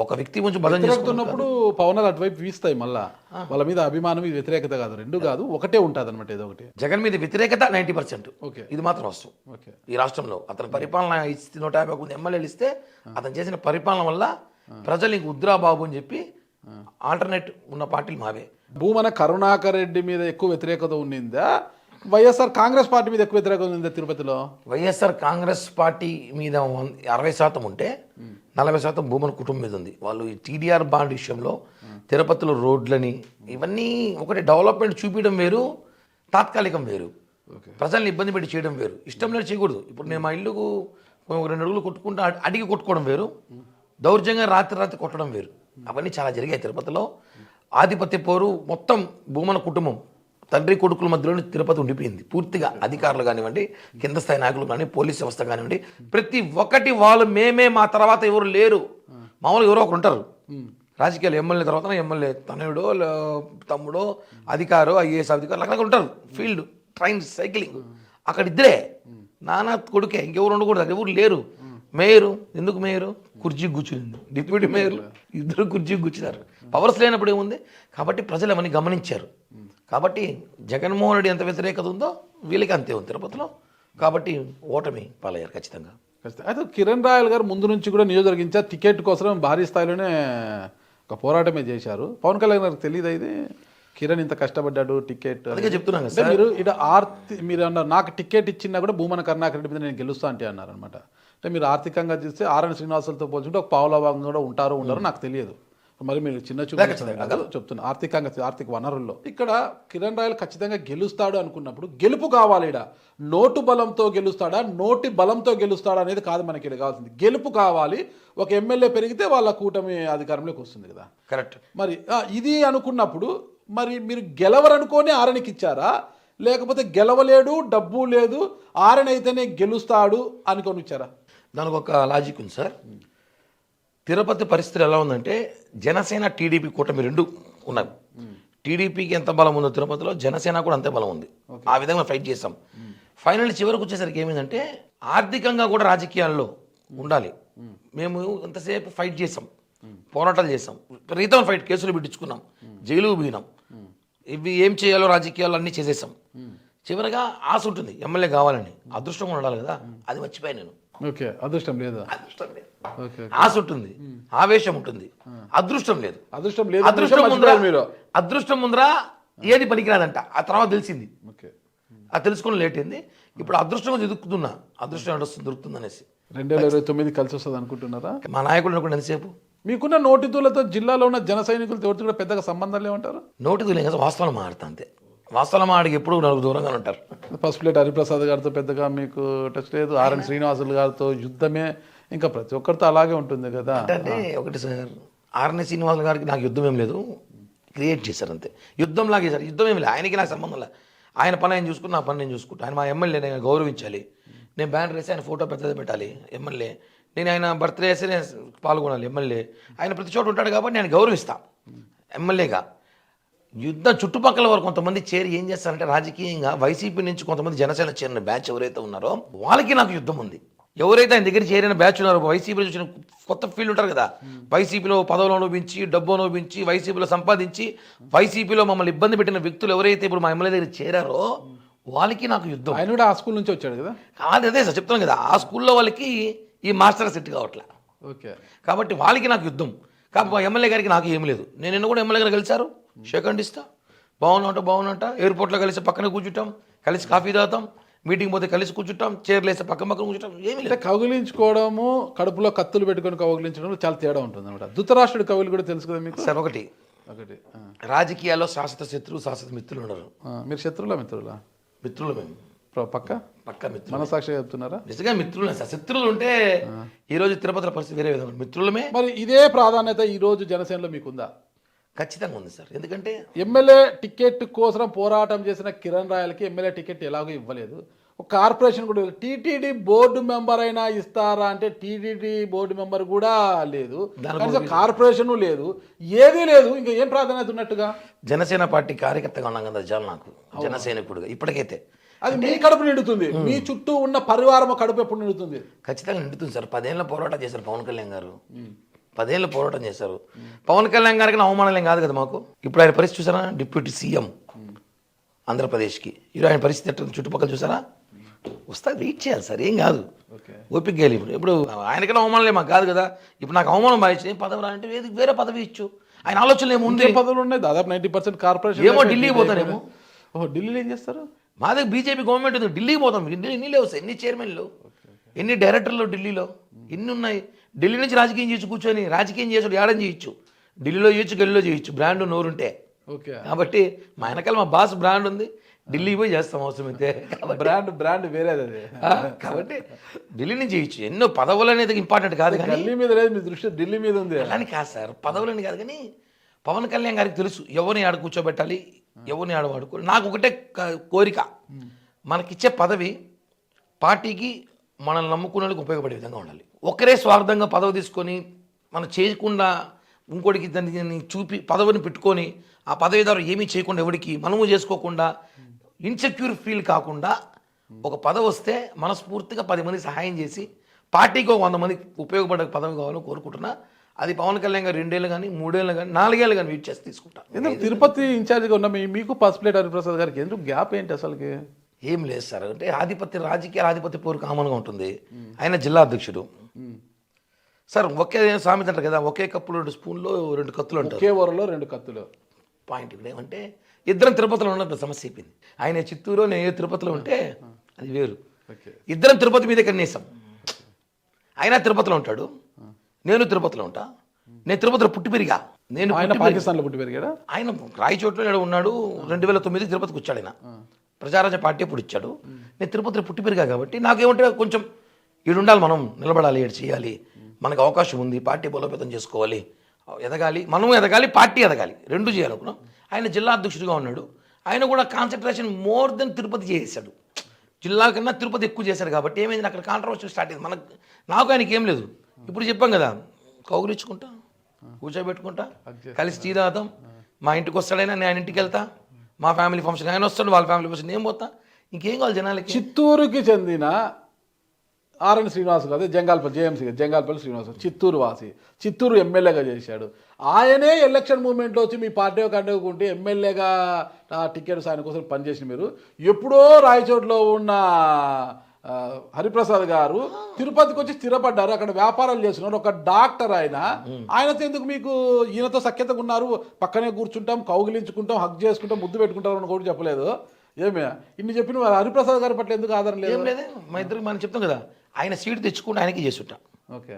ఒక వ్యక్తి గురించి బలం చేస్తున్నప్పుడు పవనాలు అటువైపు వీస్తాయి, మళ్ళా వాళ్ళ మీద అభిమానం ఇది వ్యతిరేకత కాదు, రెండు కాదు ఒకటే ఉంటుంది అనమాట. ఏదో ఒకటి జగన్ మీద వ్యతిరేకత 90%. ఓకే, ఇది మాత్రం వస్తుంది. ఓకే, ఈ రాష్ట్రంలో అతని పరిపాలన ఇస్తే 151 ఎమ్మెల్యేలు ఇస్తే అతను చేసిన పరిపాలన వల్ల ప్రజలు ఇంక ఉద్రా బాబు అని చెప్పి ఆల్టర్నేట్ ఉన్న పార్టీలు మావే. భూమన కరుణాకర్ రెడ్డి మీద ఎక్కువ వ్యతిరేకత ఉండిందా, వైఎస్ఆర్ కాంగ్రెస్ పార్టీ మీద ఎక్కువ వ్యతిరేకత ఉండిందా తిరుపతిలో? వైఎస్ఆర్ కాంగ్రెస్ పార్టీ మీద 60% ఉంటే 40% భూమన కుటుంబం మీద ఉంది. వాళ్ళు ఈ టీడీఆర్ బాండ్ విషయంలో తిరుపతిలో రోడ్లని ఇవన్నీ ఒకటి డెవలప్మెంట్ చూపించడం వేరు, తాత్కాలికం వేరు. ప్రజల్ని ఇబ్బంది పెట్టి చేయడం వేరు. ఇష్టం లేదు చేయకూడదు. ఇప్పుడు నేను మా ఇల్లుకు 2 అడుగులు కొట్టుకుంటూ అడిగి కొట్టుకోవడం వేరు, దౌర్జంగా రాత్రి కొట్టడం వేరు. అవన్నీ చాలా జరిగాయి తిరుపతిలో. ఆధిపత్య పోరు మొత్తం భూమన కుటుంబం తండ్రి కొడుకుల మధ్యలోనే తిరుపతి ఉండిపోయింది పూర్తిగా. అధికారులు కానివ్వండి, కింద స్థాయి నాయకులు కానీ, పోలీస్ వ్యవస్థ కానివ్వండి, ప్రతి ఒక్కటి వాళ్ళు మేమే, మా తర్వాత ఎవరు లేరు. మామూలుగా ఎవరో ఒకరు ఉంటారు రాజకీయాలు. ఎమ్మెల్యే తర్వాత ఎమ్మెల్యే తనయుడో తమ్ముడో అధికారో ఐఏఎస్ అధికారులు రకరకాలు ఉంటారు. ఫీల్డ్ ట్రైన్ సైక్లింగ్ అక్కడ ఇద్దరే, నాన్న కొడుకే, ఇంకెవరు ఉండకూడదు. ఎవరు లేరు. మేయరు ఎందుకు మేయరు? కుర్చీ కూర్చుంది. డిప్యూటీ మేయర్లు ఇద్దరు కుర్చీ కూర్చున్నారు. పవర్స్ లేనప్పుడు ఏముంది? కాబట్టి ప్రజలు అవన్నీ గమనించారు. కాబట్టి జగన్మోహన్ రెడ్డి ఎంత వ్యతిరేకత ఉందో వీళ్ళకి అంతే ఉంది తిరుపతిలో. కాబట్టి ఓటమి పాలయ్యారు ఖచ్చితంగా. అయితే కిరణ్ రాయల్ గారు ముందు నుంచి కూడా నియోజకవర్గించారు, టికెట్ కోసం భారీ స్థాయిలోనే ఒక పోరాటమే చేశారు. పవన్ కళ్యాణ్ గారికి తెలియదు ఇది, కిరణ్ ఇంత కష్టపడ్డాడు టికెట్? అందుకే చెప్తున్నాను అంటే మీరు మీరు అన్నారు నాకు టికెట్ ఇచ్చినా కూడా భూమన కరుణాకర్ రెడ్డి మీద నేను గెలుస్తా అంటే అన్నారు అనమాట. అంటే మీరు ఆర్థికంగా చూస్తే ఆర్ఎన్ శ్రీనివాసులతో పోల్చుకుంటే ఒక పావుల భాగం కూడా ఉండరు నాకు తెలియదు. మరి మీరు చిన్న చూపు చెప్తున్నా ఆర్థిక వనరుల్లో ఇక్కడ కిరణ్ రాయల్ ఖచ్చితంగా గెలుస్తాడు అనుకున్నప్పుడు గెలుపు కావాలి. ఇక్కడ నోటు బలంతో గెలుస్తాడా, నోటి బలంతో గెలుస్తాడా అనేది కాదు మనకి ఇక్కడ కావాల్సింది. గెలుపు కావాలి. ఒక ఎమ్మెల్యే పెరిగితే వాళ్ళ కూటమి అధికారంలోకి వస్తుంది కదా. కరెక్ట్. మరి ఇది అనుకున్నప్పుడు మరి మీరు గెలవరనుకోని ఆరణకి ఇచ్చారా, లేకపోతే గెలవలేడు డబ్బు లేదు ఆరణ అయితేనే గెలుస్తాడు అనుకొని ఇచ్చారా? దానికి ఒక లాజిక్ ఉంది సార్. తిరుపతి పరిస్థితి ఎలా ఉందంటే జనసేన టీడీపీ కూటమి రెండు ఉన్నాయి. టీడీపీకి ఎంత బలం ఉందో తిరుపతిలో జనసేన కూడా అంతే బలం ఉంది. ఆ విధంగా ఫైట్ చేసాం. ఫైనల్ చివరికి వచ్చేసరికి ఏమైందంటే ఆర్థికంగా కూడా రాజకీయాల్లో ఉండాలి. మేము ఎంతసేపు ఫైట్ చేసాం, పోరాటాలు చేసాం, రీతన్ ఫైట్, కేసులు పెట్టించుకున్నాం, జైలుకు పోయినాం. ఇవి ఏం చేయాలో రాజకీయాలు అన్నీ చేసేసాం. చివరిగా ఆశ ఉంటుంది ఎమ్మెల్యే కావాలని. అదృష్టం ఉండాలి కదా, అది మర్చిపోయాను నేను. ఓకే, అదృష్టం లేదు. ఆశ ఉంటుంది, ఆవేశం ఉంటుంది, అదృష్టం లేదు. అదృష్టం ముందర ఏది పనికిరాదంట. ఆ తర్వాత తెలిసింది, అది తెలుసుకుని లేట్ అయింది. ఇప్పుడు అదృష్టం ఎదుగుతున్నా, అదృష్టం దొరుకుతుంది అనేసి 2029 కలిసి వస్తుంది అనుకుంటున్నారా? మా నాయకుడు అనుకుంటే ఎంతసేపు మీకున్న నోటితులతో జిల్లాలో ఉన్న జన సైనికులతో ఎవరితో కూడా పెద్దగా సంబంధం లేవంటారు? నోటితులు కదా, వాస్తవాలు మాడతా అంతే. వాస్తవాలు మాడికి ఎప్పుడు నాకు దూరంగా ఉంటారు. ఫస్ట్ ప్లేట్ హరిప్రసాద్ గారితో పెద్దగా మీకు టచ్ లేదు, ఆర్ఎన్ శ్రీనివాసులు గారితో యుద్ధమే, ఇంకా ప్రతి ఒక్కరితో అలాగే ఉంటుంది కదా. అంటే ఒకటి సార్, ఆర్ఎన్ శ్రీనివాసులు గారికి నాకు యుద్ధం ఏం లేదు, క్రియేట్ చేశారు అంతే. యుద్ధం లాగే సార్, యుద్ధం ఏమి లేదు. ఆయనకి నాకు సంబంధం లేదు. ఆయన పని ఆయన చూసుకుని నా పని నేను చూసుకుంటాను. ఆయన మా ఎమ్మెల్యే, నేను గౌరవించాలి. నేను బ్యానర్ వేసి ఆయన ఫోటో పెద్దది పెట్టాలి ఎమ్మెల్యే. నేను ఆయన బర్త్డే వేసి నేను పాల్గొనాలి ఎమ్మెల్యే. ఆయన ప్రతి చోట ఉంటాడు కాబట్టి నేను గౌరవిస్తాను ఎమ్మెల్యేగా. యుద్ధం చుట్టుపక్కల వరకు కొంతమంది చేరి ఏం చేస్తారంటే రాజకీయంగా వైసీపీ నుంచి కొంతమంది జనసేన చేరిన బ్యాచ్ ఎవరైతే ఉన్నారో వాళ్ళకి నాకు యుద్ధం ఉంది. ఎవరైతే ఆయన దగ్గర చేరిన బ్యాచ్ ఉన్నారో, వైసీపీలో చూసిన కొత్త ఫీల్డ్ ఉంటారు కదా, వైసీపీలో పదవులు అనుభవించి, డబ్బు అనుభవించి, వైసీపీలో సంపాదించి, వైసీపీలో మమ్మల్ని ఇబ్బంది పెట్టిన వ్యక్తులు ఎవరైతే ఇప్పుడు మా ఎమ్మెల్యే దగ్గర చేరారో వాళ్ళకి నాకు యుద్ధం. ఆయన కూడా ఆ స్కూల్ నుంచి వచ్చాడు కదా. అదే సార్ చెప్తాను కదా, ఆ స్కూల్లో వాళ్ళకి ఈ మాస్టర్ సెట్ కావట్లే. ఓకే, కాబట్టి వాళ్ళకి నాకు యుద్ధం. కాబట్టి ఎమ్మెల్యే గారికి నాకు ఏం లేదు. నేను ఎన్నో కూడా ఎమ్మెల్యే గారు కలిసారు, షేక్ ఇస్తా, బాగున్నట్ట ఎయిర్పోర్ట్లో కలిసి పక్కన కూర్చుంటాం, కలిసి కాఫీ తాగుతాం, మీటింగ్ పోతే కలిసి కూర్చుంటాం, చైర్లు వేస్తే పక్కన కూర్చుంటాం. ఏమి లేదు. కౌగిలించుకోవడము, కడుపులో కత్తులు పెట్టుకొని కౌగిలించడం చాలా తేడా ఉంటుంది అనమాట. ధృతరాష్ట్రుడి కవులు కూడా తెలుసు కదా మీకు సార్. ఒకటి రాజకీయాల్లో శాశ్వత శత్రువు, శాశ్వత మిత్రులు ఉండరు. మీరు శత్రువులా మిత్రులా? మిత్రులు మేము పక్క మిత్రులు. మనసాక్షిగా చెప్తున్నారా? నిజంగా మిత్రులు సార్. శత్రువులు ఉంటే ఈ రోజు తిరుపతిలో పరిస్థితి వేరే విధంగా. మిత్రులమే. మరి ఇదే ప్రాధాన్యత ఈ రోజు జనసేనలో మీకుందా? ఖచ్చితంగా ఉంది సార్. ఎందుకంటే ఎమ్మెల్యే టికెట్ కోసం పోరాటం చేసిన కిరణ్ రాయలకి ఎమ్మెల్యే టికెట్ ఎలాగో ఇవ్వలేదు. ఒక కార్పొరేషన్ కూడా టీటీడీ బోర్డు మెంబర్ అయినా ఇస్తారా అంటే టీటీడీ బోర్డు మెంబర్ కూడా లేదు, కనీసం కార్పొరేషన్ లేదు, ఏదీ లేదు. ఇంకా ఏం ప్రాధాన్యత ఉన్నట్టుగా? జనసేన పార్టీ కార్యకర్తగా ఉన్నాం కదా చాలు నాకు, జనసైనికుడుగా ఇప్పటికైతే. అది మీ కడుపు నిండుతుంది, మీ చుట్టూ ఉన్న పరివారం కడుపు ఎప్పుడు నిండుతుంది? ఖచ్చితంగా నిండుతుంది సార్. 10 ఏళ్ళ పోరాటం చేశారు పవన్ కళ్యాణ్ గారు, 10 ఏళ్ళు పోరాటం చేశారు. పవన్ కళ్యాణ్ గారికి అవమానం ఏం కాదు కదా మాకు. ఇప్పుడు ఆయన పరిస్థితి చూసారా, డిప్యూటీ సీఎం ఆంధ్రప్రదేశ్కి. ఈరోజు ఆయన పరిస్థితి ఎట్లా చుట్టుపక్కల చూసారా? వస్తా వెయిట్ చేయాలి సార్, ఏం కాదు, ఓపిక గేలి. ఇప్పుడు ఆయనకైనా అవమానం మాకు కాదు కదా. ఇప్పుడు నాకు అవమానం భావించి ఏం పదవి అంటే వేరే పదవి ఇచ్చు. ఆయన ఆలోచనలు ఏమో ఉంది, పదవులు ఉన్నాయి దాదాపు 90% కార్పొరేషన్. ఏమో ఢిల్లీకి పోతానేమో. ఢిల్లీలో ఏం చేస్తారు? మా దగ్గర బీజేపీ గవర్నమెంట్ ఉంది, ఢిల్లీకి పోతాం. ఎన్ని లేవు సార్, ఎన్ని చైర్మన్లు, ఎన్ని డైరెక్టర్లు ఢిల్లీలో ఎన్ని ఉన్నాయి. ఢిల్లీ నుంచి రాజకీయం చేయొచ్చు, కూర్చొని రాజకీయం చేసుడు ఏడం చేయొచ్చు. ఢిల్లీలో చేయొచ్చు, గల్లీలో చేయొచ్చు, బ్రాండ్ నోరుంటే. కాబట్టి మా వెనకాల మా బాస్ బ్రాండ్ ఉంది, ఢిల్లీ పోయి చేస్తాం అవసరం అయితే. బ్రాండ్ వేరేది అది. కాబట్టి ఢిల్లీ నుంచి చేయొచ్చు. ఎన్నో పదవులు అనేది ఇంపార్టెంట్ కాదు, కానీ ఢిల్లీ మీద లేదు, మీ దృష్టి ఢిల్లీ మీద ఉంది. అలాని కాదు సార్, పదవులని కాదు, కానీ పవన్ కళ్యాణ్ గారికి తెలుసు ఎవరిని ఆడ కూర్చోబెట్టాలి, ఎవరిని ఆడ వాడుకోవాలి. నాకు ఒకటే కోరిక, మనకిచ్చే పదవి పార్టీకి మనల్ని నమ్ముకునే వాళ్ళకి ఉపయోగపడే విధంగా ఉండాలి. ఒకరే స్వార్థంగా పదవి తీసుకొని మనం చేయకుండా ఇంకోటికి దాన్ని చూపి పదవిని పెట్టుకొని ఆ పదవిదారు ఏమీ చేయకుండా ఎవరికి మనము చేసుకోకుండా ఇన్సెక్యూర్ ఫీల్ కాకుండా ఒక పదవి వస్తే మనస్ఫూర్తిగా 10 మంది సహాయం చేసి పార్టీకి ఒక 100 మందికి ఉపయోగపడే పదవి కావాలని కోరుకుంటున్నా. అది పవన్ కళ్యాణ్ గారు 2 ఏళ్ళు కానీ 3 ఏళ్ళు కానీ 4 ఏళ్ళు కానీ వెయిట్ చేసి తీసుకుంటాను. ఎందుకు తిరుపతి ఇన్ఛార్జిగా ఉన్న మీకు పసుపులేటి హరిప్రసాద్ గారికి ఎందుకు గ్యాప్ ఏంటి అసలుకి? ఏం లేదు సార్, అంటే రాజకీయ ఆధిపత్య పోరు కామన్గా ఉంటుంది. ఆయన జిల్లా అధ్యక్షుడు సార్. ఒకే సామెత అంటారు కదా, ఒకే కప్పులో 2 స్పూన్లో 2 కత్తులు ఉంటారు, ఒకే ఊరలో 2 కత్తులు. పాయింట్ ఇక్కడ ఏమంటే ఇద్దరం తిరుపతిలో ఉన్నప్పుడు సమస్య అయిపోయింది. ఆయన చిత్తూరు, నేను తిరుపతిలో ఉంటే అది వేరు. ఇద్దరం తిరుపతి మీదే కన్నేసాం. ఆయన తిరుపతిలో ఉంటాడు, నేను తిరుపతిలో ఉంటా. నేను తిరుపతిలో పుట్టి పెరిగా. నేను పాకిస్తాన్లో పుట్టి పెరిగాడా? ఆయన రాయచోట్లో ఉన్నాడు. 2009 తిరుపతికి వచ్చాడు. ఆయన ప్రజారాజ్య పార్టీ ఇప్పుడు ఇచ్చాడు. నేను తిరుపతిలో పుట్టి పెరిగా కాబట్టి నాకేమంటే కొంచెం ఈడుండాలి, మనం నిలబడాలి, ఏడు చేయాలి, మనకు అవకాశం ఉంది, పార్టీ బలోపేతం చేసుకోవాలి, ఎదగాలి, మనం ఎదగాలి, పార్టీ ఎదగాలి, 2 చేయాలనుకున్నాం. ఆయన జిల్లా అధ్యక్షుడిగా ఉన్నాడు. ఆయన కూడా కాన్సన్ట్రేషన్ మోర్ దెన్ తిరుపతి చేశాడు. జిల్లా కన్నా తిరుపతి ఎక్కువ చేశాడు. కాబట్టి ఏమైంది, అక్కడ కాంట్రవర్సీ స్టార్ట్ అయింది. నాకు ఆయనకి ఏం లేదు. ఇప్పుడు చెప్పాం కదా, కౌగులించుకుంటా, కూర్చోబెట్టుకుంటా, కలిసి టీ తాగుతాం. మా ఇంటికి వస్తాడైనా నేను ఆయన ఇంటికి వెళ్తా. మా ఫ్యామిలీ ఫంక్షన్ ఆయన వస్తాడు, వాళ్ళ ఫ్యామిలీ ఫంక్షన్ నేను పోతా. ఇంకేం కావాలి జనాలకి? చిత్తూరుకి చెందిన ఆర్ఎన్ శ్రీనివాస్ కాదు, జంగాల్పల్లి జేఎంసీ జంగాల్పల్లి శ్రీనివాస్ చిత్తూరు వాసి, చిత్తూరు ఎమ్మెల్యేగా చేశాడు. ఆయనే ఎలక్షన్ మూమెంట్లో వచ్చి మీ పార్టీ కండుకుంటే ఎమ్మెల్యేగా టికెట్స్ ఆయన కోసం పనిచేసిన మీరు. ఎప్పుడో రాయచోట్లో ఉన్న హరిప్రసాద్ గారు తిరుపతికి వచ్చి స్థిరపడ్డారు, అక్కడ వ్యాపారాలు చేస్తున్నారు. ఒక డాక్టర్ ఆయనతో ఎందుకు మీకు ఈయనతో సఖ్యతగా ఉన్నారు, పక్కనే కూర్చుంటాం, కౌగిలించుకుంటాం, హక్ చేసుకుంటాం, ముద్దు పెట్టుకుంటాం అని కూడా చెప్పలేదు. ఏమే ఇన్ని చెప్పిన హరిప్రసాద్ గారి పట్ల ఎందుకు ఆధారం లేదు? ఏం లేదు, మా ఇద్దరికి మనం చెప్తాం కదా, ఆయన సీట్ తెచ్చుకుంటే ఆయనకి చేసుంటాం. ఓకే,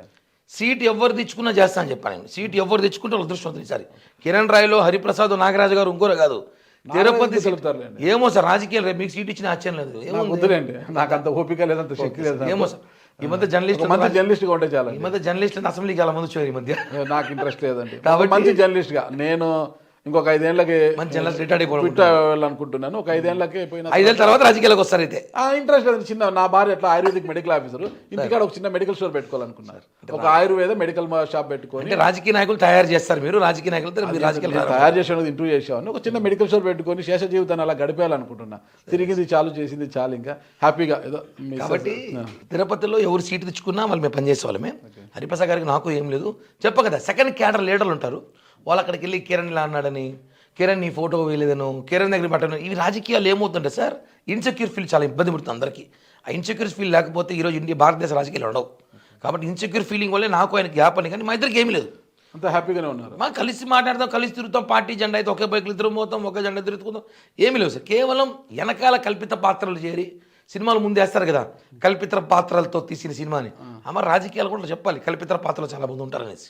సీట్ ఎవరు తెచ్చుకున్నా చేస్తా అని చెప్పాను నేను. సీట్ ఎవరు తెచ్చుకుంటే వాళ్ళ అదృష్టం. ఈసారి కిరణ్ రాయ్లో హరిప్రసాద్, నాగరాజు గారు ఇంకోరు కాదు, తిరుపతి చెప్తారులేండి. ఏమో సార్, రాజకీయాలు రేపు మీకు సీట్ ఇచ్చిన ఆశ్చర్యం లేదు. వద్దులేండి, నాకు అంత ఓపిక లేదు, అంత శక్తి లేదు. ఏమో సార్, ఈ మధ్య జర్నలిస్ట్గా ఉంటే చాలా. ఈ మధ్య జర్నలిస్ట్ అసెంబ్లీకి చాలా మంది వచ్చారు. ఈ మధ్య నాకు ఇంట్రెస్ట్ లేదండి. కాబట్టి మంచి జర్నలిస్ట్గా నేను ఇంకొక 5 ఏళ్ళకి వెళ్ళాలనుకుంటున్నాను. ఒక 5 ఏళ్ళకి 5 ఏళ్ళ తర్వాత రాజకీయాలకు వస్తారు. అయితే ఇంట్రెస్ట్ లేదు. చిన్న నా భార్య ఎట్లా ఆయుర్వేదిక్ మెడికల్ ఆఫీసర్, ఇంటికాడ ఒక చిన్న మెడికల్ స్టోర్ పెట్టుకోవాలనుకున్నారు. ఒక ఆయుర్వేద మెడికల్ షాప్ పెట్టుకొని, రాజకీయ నాయకులు తయారు చేస్తారు. మీరు రాజకీయ నాయకులతో తయారు చేసేది ఇంటర్వ్యూ చేసేవాడిని. ఒక చిన్న మెడికల్ స్టోర్ పెట్టుకొని శేష జీవితాన్ని అలా గడిపేయాలనుకుంటున్నా. తిరిగింది చాలు, చేసింది చాలు, ఇంకా హ్యాపీగా ఏదో. కాబట్టి తిరుపతిలో ఎవరు సీటు తెచ్చుకున్నా వాళ్ళు మేము పనిచేసే వాళ్ళమే. హరిప్రసాద్ గారికి నాకు ఏం లేదు. చెప్ప కదా, సెకండ్ క్యాడర్ లీడర్లు ఉంటారు. వాళ్ళు అక్కడికి వెళ్ళి కిరణ్ ఇలా అన్నాడని, కిరణ్ నీ ఫోటో వేయలేదను, కిరణ్ దగ్గర పట్టను. ఇవి రాజకీయాలు ఏమవుతుంటే సార్, ఇన్సెక్యూర్ ఫీల్ చాలా ఇబ్బంది పడుతుంది అందరికీ. ఆ ఇన్సెక్యూర్ ఫీల్ లేకపోతే ఈరోజు భారతదేశ రాజకీయాలు ఉండవు. కాబట్టి ఇన్సెక్యూర్ ఫీలింగ్ వల్లే నాకు ఆయన గ్యాప్ అని, కానీ మా ఇద్దరికి ఏమీ లేదు. అంత హ్యాపీగానే ఉన్నారు. మా కలిసి మాట్లాడతాం, కలిసి తిరుగుతాం, పార్టీ జెండా అయితే ఒకే బైక్లు తిరుగుతాం, ఒకే జెండా తిరుగుతాం, ఏమీ లేవు సార్. కేవలం వెనకాల కల్పిత పాత్రలు చేరి సినిమాలు ముందేస్తారు కదా, కల్పిత పాత్రలతో తీసిన సినిమాని. అమ్మ రాజకీయాలు కూడా చెప్పాలి, కల్పిత పాత్రలు చాలా మంది ఉంటారు అనేసి.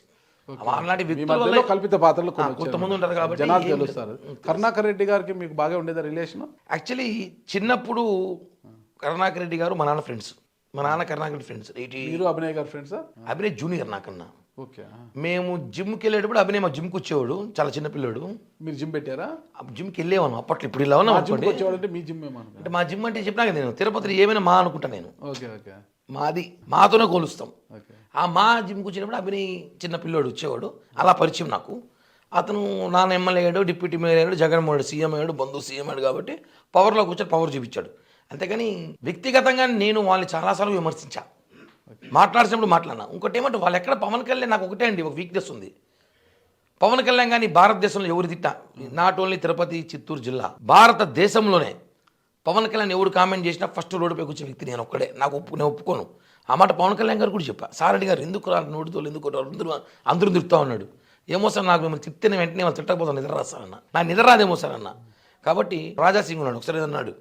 కల్పిత పాత్రలు కొంతమంది ఉంటారు కాబట్టి జనాలు తెలుస్తారు. కరుణాకర్ రెడ్డి గారికి మీకు బాగా ఉండేదా రిలేషన్? యాక్చువల్లీ చిన్నప్పుడు కరుణాకర్ రెడ్డి గారు మా నాన్న ఫ్రెండ్స్. మా నాన్న కరుణాకర్ రెడ్డి ఫ్రెండ్స్. మీరు అభినయ్ గారు ఫ్రెండ్స్? అభినయ్ జూనియర్ నాకన్నా. ఓకే. మేము జిమ్కి వెళ్ళేటప్పుడు అభినయ్ మా జిమ్కి వచ్చేవాడు, చాలా చిన్న పిల్లోడు. మీరు జిమ్ పెట్టారా? జిమ్కి వెళ్ళేవాను అప్పట్లో, ఇప్పుడు ఇలా ఉన్నాం అనుకోండి. వచ్చేవాడంటే మీ జిమ్ ఏమన్నా? అంటే మా జిమ్ అంటే చెప్పినా కదా నేను, తిరుపతిలో ఏమైనా మా అనుకుంటా నేను. Okay okay. మాది మాతోనే కోలుస్తాం. ఓకే. ఆ మా జిమ్కి వచ్చినప్పుడు అభినయ్ చిన్న పిల్లోడు వచ్చేవాడు, అలా పరిచయం నాకు. అతను నాన్న ఎమ్మెల్యే అయ్యాడు, డిప్యూటీ మేయర్ అయ్యాడు, జగన్మోహన్ రెడ్డి సీఎం అయ్యాడు, బంధు సీఎం అయ్యాడు కాబట్టి పవర్లో కూర్చొని పవర్ చూపించాడు. అంతేగాని వ్యక్తిగతంగా నేను వాళ్ళని చాలాసార్లు విమర్శించా, మాట్లాడినప్పుడు మాట్లాడినా. ఇంకోటి ఏమంటే వాళ్ళు ఎక్కడ పవన్ కళ్యాణ్ నాకు ఒకటే అండి ఒక వీక్నెస్ ఉంది. పవన్ కళ్యాణ్ కానీ భారతదేశంలో ఎవరు తిట్టా, నాట్ ఓన్లీ తిరుపతి చిత్తూరు జిల్లా, భారతదేశంలోనే పవన్ కళ్యాణ్ ఎవరు కామెంట్ చేసినా ఫస్ట్ రోడ్డుపై కూర్చొని వ్యక్తి నేను ఒక్కడే. నేను ఒప్పుకోను ఆ మాట. పవన్ కళ్యాణ్ గారు కూడా చెప్పా, సారెడ్డి గారు ఎందుకు రా నోటితో ఎందుకు అందరూ తిరుగుతూ ఉన్నాడు. ఏమో సార్ నాకు మిమ్మల్ని తిట్టిన వెంటనే వాళ్ళు తిట్టకపోతాను, నిద్ర రాస్తానన్న, నాకు నిద్ర రాదేమో సార్ అన్న. కాబట్టి రాజాసింగ్ ఉన్నాడు, ఒకసారి అన్నాడు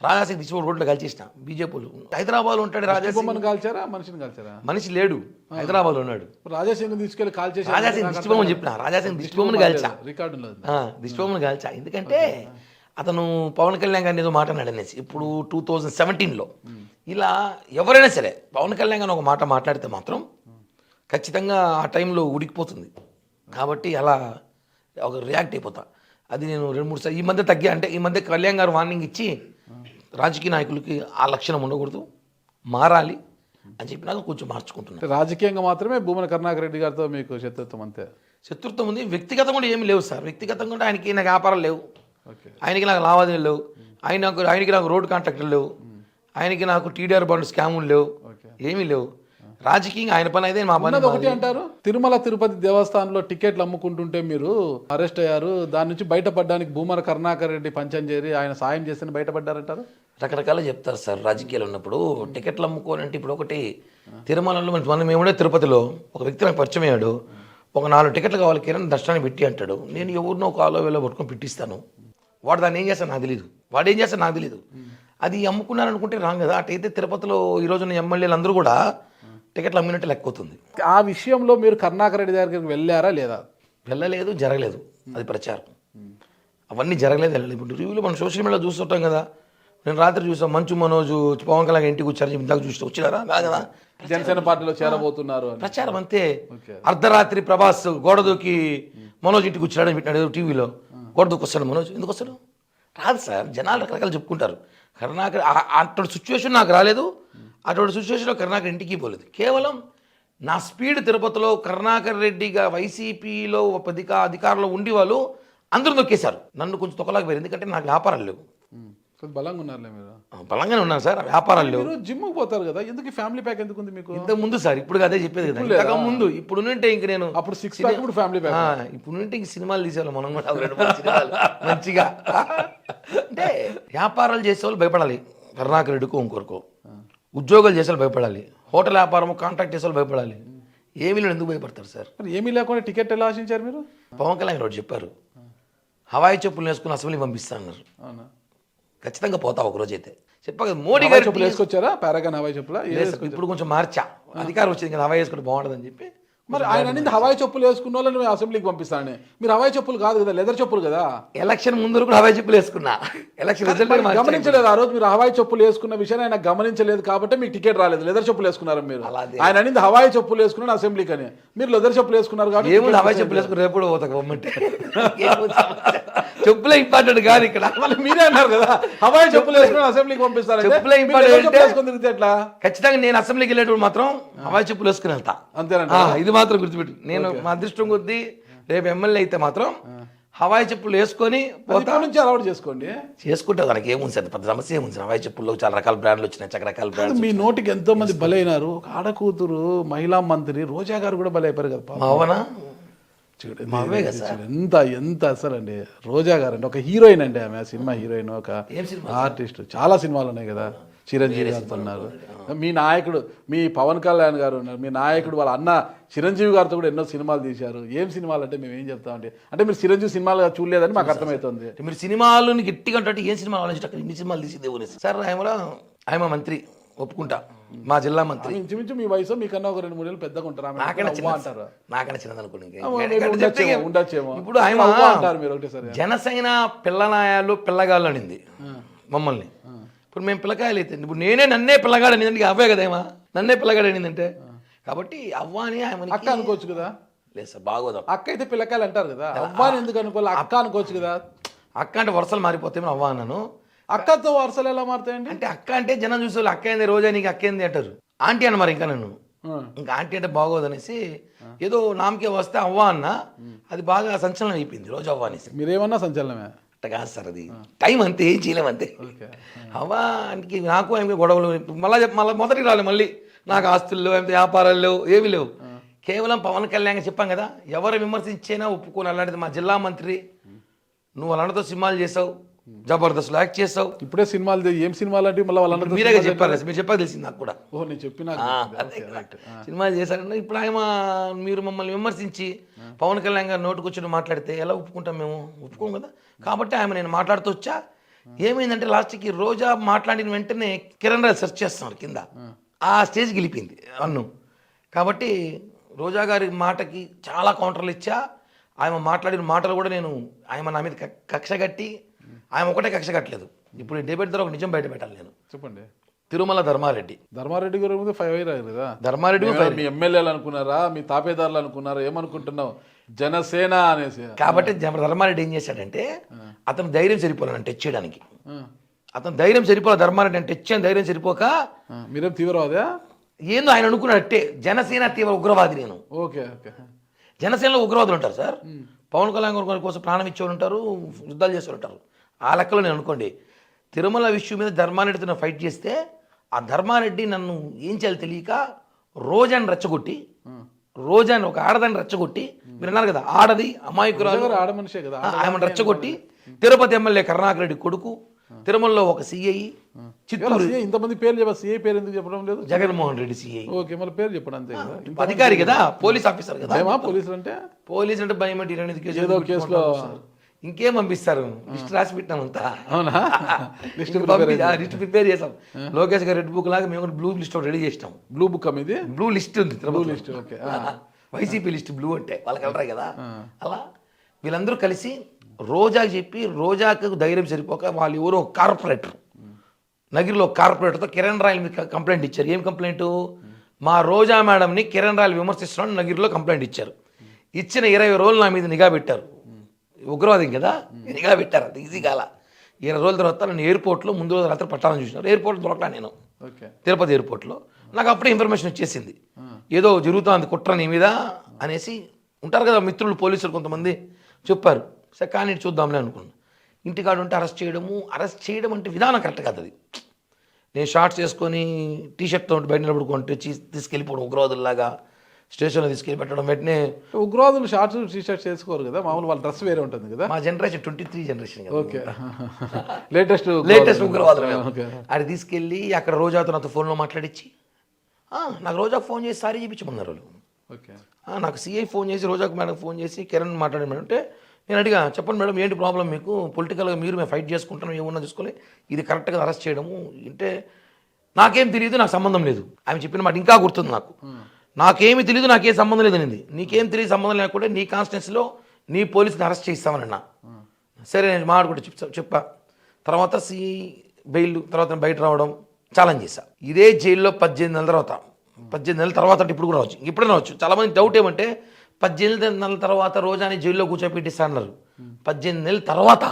రాజాసింగ్ తీసుకో రోడ్లో కాల్చేసిన బీజేపీలు. హైదరాబాద్లో ఉంటాడు రాజాసింగ్. కాల్చారా? మనిషిని కాల్చారా? మనిషి లేడు, హైదరాబాద్లో ఉన్నాడు. రాజాసింగ్ తీసుకెళ్ళి కాల్చేసి రాజాసింగ్ దిష్టిబొమ్మని చెప్పిన, రాజాసింగ్ దిష్టిబొమ్మని కాల్చా, రికార్డులో దిష్టిబొమ్మని కాల్చా. ఎందుకంటే అతను పవన్ కళ్యాణ్ గారిని ఏదో మాట్లాడాడు అనేసి. ఇప్పుడు 2017లో ఇలా ఎవరైనా సరే పవన్ కళ్యాణ్ గారిని ఒక మాట మాట్లాడితే మాత్రం ఖచ్చితంగా ఆ టైంలో ఉడికిపోతుంది. కాబట్టి అలా ఒక రియాక్ట్ అయిపోతా. అది నేను 2-3 సార్లు ఈ మధ్య తగ్గా. అంటే ఈ మధ్య కళ్యాణ్ గారు వార్నింగ్ ఇచ్చి రాజకీయ నాయకులకి ఆ లక్షణం ఉండకూడదు, మారాలి అని చెప్పి నాకు కొంచెం మార్చుకుంటున్నాను. రాజకీయంగా మాత్రమే భూమన కరుణాకర్ రెడ్డి గారితో మీకు శత్రుత్వం అంతే? శత్రుత్వం ఉంది, వ్యక్తిగతంగా కూడా ఏమి లేవు సార్. వ్యక్తిగతంగా కూడా ఆయనకి నాకు వ్యాపారాలు లేవు, ఓకే. ఆయనకి నాకు లావాదేవీలు లేవు, ఆయనకి నాకు రోడ్డు కాంట్రాక్టులు లేవు, ఆయనకి నాకు టీడీఆర్ బాండ్ స్కాములు లేవు, ఏమీ లేవు. రాజకీయంగా ఆయన పని అయితే మా పని ఒకటి అంటారు. తిరుమల తిరుపతి దేవస్థానంలో టికెట్లు అమ్ముకుంటుంటే మీరు అరెస్ట్ అయ్యారు, దాని నుంచి బయటపడడానికి భూమన కరుణాకర్ రెడ్డి పంచం చేరి ఆయన సాయం చేస్తే బయటపడ్డారంటారు. రకరకాల చెప్తారు సార్ రాజకీయాలు ఉన్నప్పుడు. టికెట్లు అమ్ముకోనంటే ఇప్పుడు ఒకటి తిరుమలలో మనం ఏముండే తిరుపతిలో ఒక వ్యక్తి నాకు పరిచయం అయ్యాడు, ఒక 4 టికెట్లు కావాలి కిరణ్ దర్శనానికి పెట్టి అంటాడు. నేను ఎవరినో ఒక ఆలో వేలో పట్టుకొని పెట్టిస్తాను, వాడు దాన్ని ఏం చేస్తాను నాకు తెలియదు, వాడు ఏం చేస్తాను నాకు తెలియదు. అది అమ్ముకున్నారనుకుంటే రాంగ్ కదా. అటైతే తిరుపతిలో ఈరోజున ఎమ్మెల్యేలు అందరూ కూడా టికెట్లు అమ్మినట్టు లెక్క అవుతుంది. ఆ విషయంలో మీరు కరుణాకర్ రెడ్డి దగ్గరికి వెళ్ళారా లేదా? వెళ్ళలేదు, జరగలేదు. అది ప్రచారం, అవన్నీ జరగలేదు, వెళ్ళలేదు. ఇప్పుడు రివ్యూలో మనం సోషల్ మీడియాలో చూస్తుంటాం కదా. నేను రాత్రి చూసాను మంచు మనోజ్ పవన్ కళ్యాణ్ ఇంటికి వచ్చారని ఇందాక చూస్తే వచ్చినారా కదా, జనసేన పార్టీలో చేరబోతున్నారు ప్రచారం అంతే. అర్ధరాత్రి ప్రభాస్ గోడ దూకి మనోజ్ ఇంటికి వచ్చాడని పెట్టినాడు టీవీలో. గోడ దూకి వస్తాడు మనోజ్, ఎందుకు వస్తాడు? రాదు సార్. జనాలు రకరకాలు చెప్పుకుంటారు. కరుణాకర్ అటువంటి సిచ్యువేషన్ నాకు రాలేదు, అటువంటి సిచ్యువేషన్లో కరుణాకర్ ఇంటికి పోలేదు. కేవలం నా స్పీడ్ తిరుపతిలో కరుణాకర్ రెడ్డిగా వైసీపీలో అధికారంలో ఉండి వాళ్ళు అందరూ నొక్కేశారు, నన్ను కొంచెం తొక్కలాగా. ఎందుకంటే నాకు వ్యాపారాలు లేవు. బలంగా ఉన్నారులే మీరు? బలంగానే ఉన్నాను సార్, వ్యాపారాలు లేవు. జిమ్కి పోతారు కదా, ఎందుకు ఫ్యామిలీ ప్యాక్ ఎందుకు ఉంది మీకు? ఇంతకు ముందు సార్, ఇప్పుడు అదే చెప్పేది కదా, ఇంతకు ముందు. ఇప్పుడు నుంటే ఇంక నేను అప్పుడు 6 ప్యాక్, ఇప్పుడు ఫ్యామిలీ ప్యాక్. ఇప్పుడు నుంటే ఇంక సినిమాలు తీసేవాళ్ళం మనం కూడా, 2 సినిమాలు మంచిగా. అంటే వ్యాపారాలు చేసేవాళ్ళు భయపడాలి, కరుణాకర్ రెడ్డికో ఇంకొకరికో. ఉద్యోగాలు చేసేవాళ్ళు భయపడాలి, హోటల్ వ్యాపారం కాంట్రాక్ట్ చేసేవాళ్ళు భయపడాలి. ఏమీ లేని ఎందుకు భయపడతారు సార్? ఏమీ లేకుండా టికెట్ ఎలా ఆశించారు మీరు? పవన్ కళ్యాణ్ గారు చెప్పారు, హవాయి చెప్పులు వేసుకుని అసెంబ్లీ పంపిస్తా అన్నారు. అవునా? ఖచ్చితంగా పోతా ఒకరోజు అయితే చెప్పాక. మోడీ గారు చెప్పులు వేసుకొచ్చారా? Paragon Hawaii చెప్పులా? ఇప్పుడు కొంచెం మార్చా, అధికారం వచ్చింది కదా, హవాయి వేసుకుంటే బాగుంటుందని చెప్పి. మరి ఆయన అనేది హవాయి చెప్పులు వేసుకున్న వాళ్ళని అసెంబ్లీకి పంపిస్తాను. మీరు హవాయి చెప్పులు కాదు కదా, లెదర్ చెప్పులు కదా. ఎలక్షన్ ముందు కూడా హవాయి చెప్పులు వేసుకున్నా, ఎలక్షన్ రిజల్ట్ గమనించలేదు. ఆ రోజు మీరు హవాయి చెప్పులు వేసుకున్న విషయాన్ని ఆయన గమనించలేదు కాబట్టి మీకు టికెట్ రాలేదు. లెదర్ చెప్పులు వేసుకున్నారు మీరు. ఆయన అనేది హవాయి చెప్పులు వేసుకున్నాను అసెంబ్లీకి అని, మీరు లెదర్ చెప్పులు వేసుకున్నారు కాబట్టి. ఏముంది హవాయి చెప్పులు వేసుకుని రేపు కూడా పోతా గవర్నమెంట్. చెప్పులే ఇంపార్టెంట్ కాదు ఇక్కడ. మీరే అన్నారు కదా హవాయి చెప్పులు వేసుకుని అసెంబ్లీకి పంపిస్తారు. చెప్పులే ఇంపార్టెంట్ వేసుకుని తిరిగితే ఎట్లా? ఖచ్చితంగా నేను అసెంబ్లీకి వెళ్ళేటప్పుడు మాత్రం హవాయి చెప్పులు వేసుకుని వెళ్తా. అంతేనండి, ఇది మాత్రం గుర్తుపెట్టు. నేను మా అదృష్టం కొద్దీ రేపు ఎమ్మెల్యే అయితే మాత్రం హవాయి చెప్పులు వేసుకొని నుంచి అలవాటు చేసుకోండి. చేసుకుంటే దానికి ఏముంది సార్, పెద్ద సమస్య ఏముంది? హవాయి చెప్పుల్లో చాలా రకాల బ్రాండ్లు వచ్చినాయి, రకరకాల బ్రాండ్లు. మీ నోటికి ఎంతో మంది బలైనారు. ఆడకూతురు మహిళా మంత్రి రోజా గారు కూడా బలైపోయారు కదా. అవునా? ఎంత అసలు అండి రోజా గారు అంటే ఒక హీరోయిన్ అండి. ఆమె సినిమా హీరోయిన్, ఒక ఆర్టిస్ట్. చాలా సినిమాలు ఉన్నాయి కదా, చిరంజీవి గారితో ఉన్నారు. మీ నాయకుడు మీ పవన్ కళ్యాణ్ గారు ఉన్నారు. మీ నాయకుడు వాళ్ళ అన్న చిరంజీవి గారితో కూడా ఎన్నో సినిమాలు తీశారు. ఏం సినిమాలు అంటే మేము ఏం చెప్తామంటే, అంటే మీరు చిరంజీవి సినిమాలు చూడలేదని మాకు అర్థమవుతుంది. మీరు సినిమాలను గట్టిగా అంటే ఏం సినిమా ఆలోచించి ఇన్ని సినిమాలు తీసి సార్. ఆయన మంత్రి ఒప్పుకుంటా, మా జిల్లా మంత్రి. ఇంచుమించు మీ వయసు మీకన్నా ఒక 2-3 ఏళ్ళు పెద్దగా ఉంటారు. నాకన్నా చిన్నది అనుకోండి. ఇప్పుడు జనసేన పిల్లనాయాలు పిల్లగాళ్ళు అనింది మమ్మల్ని. ఇప్పుడు మేము పిల్లకాయలు అయితే ఇప్పుడు నన్నే పిల్లగాడు అనేది అవే కదేమా, నన్నే పిల్లగాడు అనిందంటే కాబట్టి అవ్వ అని అక్క అనుకోవచ్చు కదా. లేదు సార్, బాగోదు. అక్క అయితే పిల్లకాయలు అంటారు కదా, అవ్వాని ఎందుకు అనుకోవాలి, అక్క అనుకోవచ్చు కదా. అక్క అంటే వరుసలు మారిపోతే అవ్వ అన్నాను. అక్కతో వరుసలు ఎలా మారుతాయండి? అంటే అక్క అంటే జనం చూసే వాళ్ళు అక్క ఏంది రోజా నీకు అక్క ఏంది అంటారు. ఆంటీ అన్న మరి ఇంకా నన్ను ఇంకా ఆంటీ అంటే బాగోదు అనేసి ఏదో నామకే వస్తే అవ్వ అన్న, అది బాగా సంచలనం అయిపోయింది రోజు అవ్వ అనేసి. మీరేమన్నా సంచలనమే? అట్ట కాదు సార్, అది టైం అంతే, ఏం చేయలేము అంతే. అవ్వానికి నాకు ఏమి గొడవలు మళ్ళీ మొదటికి రాలేదు. మళ్ళీ నాకు ఆస్తుల్లో వ్యాపారాలు లేవు, ఏమీ లేవు. కేవలం పవన్ కళ్యాణ్ చెప్పాం కదా, ఎవరు విమర్శించినా ఒప్పుకోని. అలాంటిది మా జిల్లా మంత్రి, నువ్వు వాళ్ళతో సినిమాలు చేసావు, జబర్దస్త్ యాక్ట్ చేసావు. ఇప్పుడే సినిమాలు, ఏం సినిమాలు అంటే మళ్ళీ వాళ్ళందరూ మీరే చెప్పారు, మీరు చెప్పాక తెలిసింది నాకు కూడా. ఓ నేను చెప్పిన సినిమాలు చేశారన్న. ఇప్పుడు ఆయన మీరు మమ్మల్ని విమర్శించి పవన్ కళ్యాణ్ గారు నోటుకొచ్చి మాట్లాడితే ఎలా ఒప్పుకుంటాం? మేము ఒప్పుకోం కదా. కాబట్టి ఆమె నేను మాట్లాడుతూ వచ్చా. ఏమైందంటే లాస్ట్కి రోజా మాట్లాడిన వెంటనే కిరణ్ రాజు సెర్చ్ చేస్తున్నారు కింద, ఆ స్టేజ్కి వెళ్ళిపోయింది అన్ను. కాబట్టి రోజా గారి మాటకి చాలా కౌంటర్లు ఇచ్చా. ఆమె మాట్లాడిన మాటలు కూడా నేను ఆమె నా మీద కక్ష కట్టి, ఆమె ఒకటే కక్ష కట్టలేదు. ఇప్పుడు ఈ డిబేట్ ద్వారా ఒక నిజం బయట పెట్టాలి నేను. చెప్పండి. తిరుమల ధర్మారెడ్డి గారి మీద 5 అయ్యారు కదా. ధర్మారెడ్డి మీ ఎమ్మెల్యేలు అనుకున్నారా, మీ తాపేదారులు అనుకున్నారా, ఏమనుకుంటున్నావు? జనసేన అనేసి. కాబట్టి ధర్మారెడ్డి ఏం చేశాడంటే, అతను ధైర్యం సరిపోలేను టచ్ చేయడానికి. అతను ధైర్యం సరిపోలే, ధర్మారెడ్డి అంటే టచ్ చేయని ధైర్యం సరిపోక. మీరేం తీవ్రవాదా? ఏందో ఆయన అనుకున్నట్టే జనసేన తీవ్ర ఉగ్రవాది నేను. Okay okay. జనసేనలో ఉగ్రవాదులు ఉంటారు సార్. పవన్ కళ్యాణ్ గారి కోసం ప్రాణం ఇచ్చేవాళ్ళు ఉంటారు, యుద్ధాలు చేసేవాళ్ళు ఉంటారు. ఆ లెక్కలో నేను అనుకోండి, తిరుమల విషయం మీద ధర్మారెడ్డితో నేను ఫైట్ చేస్తే, ఆ ధర్మారెడ్డి నన్ను ఏం చేయాలి తెలియక రోజాని రెచ్చగొట్టి, రోజాని ఒక ఆడదాన్ని రెచ్చగొట్టి, మీరు అన్నారు కదా ఆడది అమాయకురాలు, ఆడ మనిషే కదా, ఆమెను రెచ్చగొట్టి తిరుపతి ఎమ్మెల్యే కరుణాకర్ రెడ్డి కొడుకు, తిరుమలలో ఒక సిఐ, చిత్తూరు ఇంతమంది పేర్లు చెప్పారు, సిఐ పేరు ఎందుకు చెప్పడం లేదు? జగన్మోహన్ రెడ్డి సిఐ. ఓకే, మళ్ళీ పేరు చెప్పండి అంతే కదా. అధికారి కదా, పోలీస్ ఆఫీసర్ కదా. పోలీసులు అంటే భయం ఏంటి? ఏదో కేసులో ఇంకేం పంపిస్తారు, లిస్ట్ రాసి పెట్టినామంతా. అవునా? లిస్ట్ ప్రిపేర్ చేసాం. లోకేష్ గారు రెడ్ బుక్ లాగా మేము బ్లూ లిస్ట్ రెడీ చేసినాం. బ్లూ బుక్ మీద బ్లూ లిస్ట్ ఉంది, blue list. Okay. YCP list blue అంటే వాళ్ళకి వెళ్ళరాయి కదా. అలా వీళ్ళందరూ కలిసి రోజాకి చెప్పి, రోజాకు ధైర్యం సరిపోక వాళ్ళు ఎవరో కార్పొరేటర్, నగిరిలో కార్పొరేటర్తో కిరణ్ రాయల్ మీద కంప్లైంట్ ఇచ్చారు. ఏం కంప్లైంట్? మా రోజా మేడంని కిరణ్ రాయల్ విమర్శిస్తున్నాడు నగిరిలో కంప్లైంట్ ఇచ్చారు. ఇచ్చిన 20 రోజులు నా మీద నిఘా పెట్టారు. ఉగ్రవాదం కదా, నిఘా పెట్టారు. అది ఈజీ కాల. 20 రోజుల తర్వాత నన్ను ఎయిర్పోర్ట్లో ముందు రోజు రాత్రి పట్టాలని చూసినారు. ఎయిర్పోర్ట్ దొరకలా నేను, తిరుపతి ఎయిర్పోర్ట్లో. నాకు అప్పుడే ఇన్ఫర్మేషన్ వచ్చేసింది, ఏదో జరుగుతుంది కుట్ర నీ మీద అనేసి. ఉంటారు కదా మిత్రులు పోలీసులు కొంతమంది చెప్పారు. సరే కానీ చూద్దాంలే అనుకున్నాను. ఇంటికాడు ఉంటే అరెస్ట్ చేయడం అంటే విధానం కరెక్ట్ కాదు. అది నేను షార్ట్స్ వేసుకొని టీషర్ట్తో బయట నిలబడుకుంటే తీసుకెళ్ళిపోవడం, ఉగ్రవాదుల్లాగా స్టేషన్లో తీసుకెళ్ళి పెట్టడం. వెంటనే ఉగ్రవాదులు షార్ట్స్ టీషర్ట్స్ వేసుకోరు కదా, మామూలు వాళ్ళ డ్రెస్ వేరే ఉంటుంది కదా. మా జనరేషన్ 23 జనరేషన్. ఓకే, లేటెస్ట్ ఉగ్రవాదులు. అది తీసుకెళ్ళి అక్కడ రోజాతో నాతో ఫోన్లో మాట్లాడించి, నాకు రోజాకు ఫోన్ చేసి సారీ చూపించమన్నారు వాళ్ళు. ఓకే. నాకు సిఐ ఫోన్ చేసి, రోజాకు మేడం ఫోన్ చేసి కిరణ్ మాట్లాడి మేడం అంటే, నేను అడిగా చెప్పండి మేడం ఏంటి ప్రాబ్లం మీకు, పొలిటికల్గా మేము ఫైట్ చేసుకుంటాం, ఏమన్నా చూసుకోలే, ఇది కరెక్ట్గా అరెస్ట్ చేయడము అంటే నాకేం తెలియదు, నాకు సంబంధం లేదు. ఆమె చెప్పిన మాట ఇంకా గుర్తుంది నాకు. నాకేమి తెలియదు, నాకేం సంబంధం లేదనింది. నీకేం తెలియదు, సంబంధం లేకుండా నీ కాన్స్టిట్యున్సీలో నీ పోలీసుని అరెస్ట్ చేయిస్తామన్నా. సరే నేను మాట్లాడుకుంటే చెప్పా. తర్వాత సిఐ బెయిల్ తర్వాత బయట రావడం ఛాలెంజ్ చేశా. ఇదే జైల్లో 18 నెలల తర్వాత, 18 నెలల తర్వాత అంటే ఇప్పుడు కూడా రావచ్చు, ఇప్పుడే రావచ్చు. చాలామంది డౌట్ ఏమంటే 18 నెలల తర్వాత రోజాని జైల్లో కూర్చోపెట్టిస్తా అన్నారు. 18 నెలల తర్వాత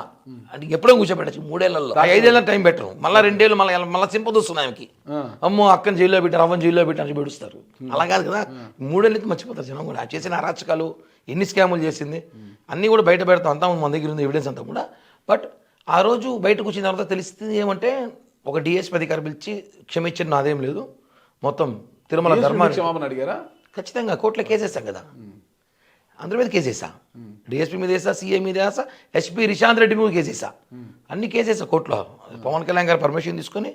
అంటే ఎప్పుడో కూర్చోపెట్టచ్చు, 3 ఏళ్లలో. 5 ఏళ్ళ టైం పెట్టరు, మళ్ళీ 2 ఏళ్ళు మళ్ళీ సింపతి వస్తుంది ఆమెకి. అమ్మో అక్కని జైల్లో పెట్టారు, అవ్వని జైల్లో పెట్టారు పెడుస్తారు. అలా కాదు కదా, 3 ఏళ్ళకి మర్చిపోతారు జనం కూడా. చేసిన అరాచకాలు, ఎన్ని స్కాములు చేసింది అన్నీ కూడా బయట పెడతాం. అంతా మన దగ్గర ఉంది ఎవిడెన్స్ అంతా కూడా. బట్ ఆ రోజు బయటకు వచ్చిన తర్వాత తెలిసింది ఏమంటే, ఒక డిఎస్పీ అధికారి పిలిచి క్షమించిన నాదేం లేదు, మొత్తం తిరుమల ధర్మాన్ని అడిగారా? ఖచ్చితంగా కోర్టులో కేసేస్తాం కదా, అందరి మీద కేసేసా. డిఎస్పీ మీద వేసా, సీఏ మీద వేసా, ఎస్పీ రిషాంత్ రెడ్డి మీద కేసేసా. అన్ని కేసేసా కోర్టులో. పవన్ కళ్యాణ్ గారు పర్మిషన్ తీసుకొని,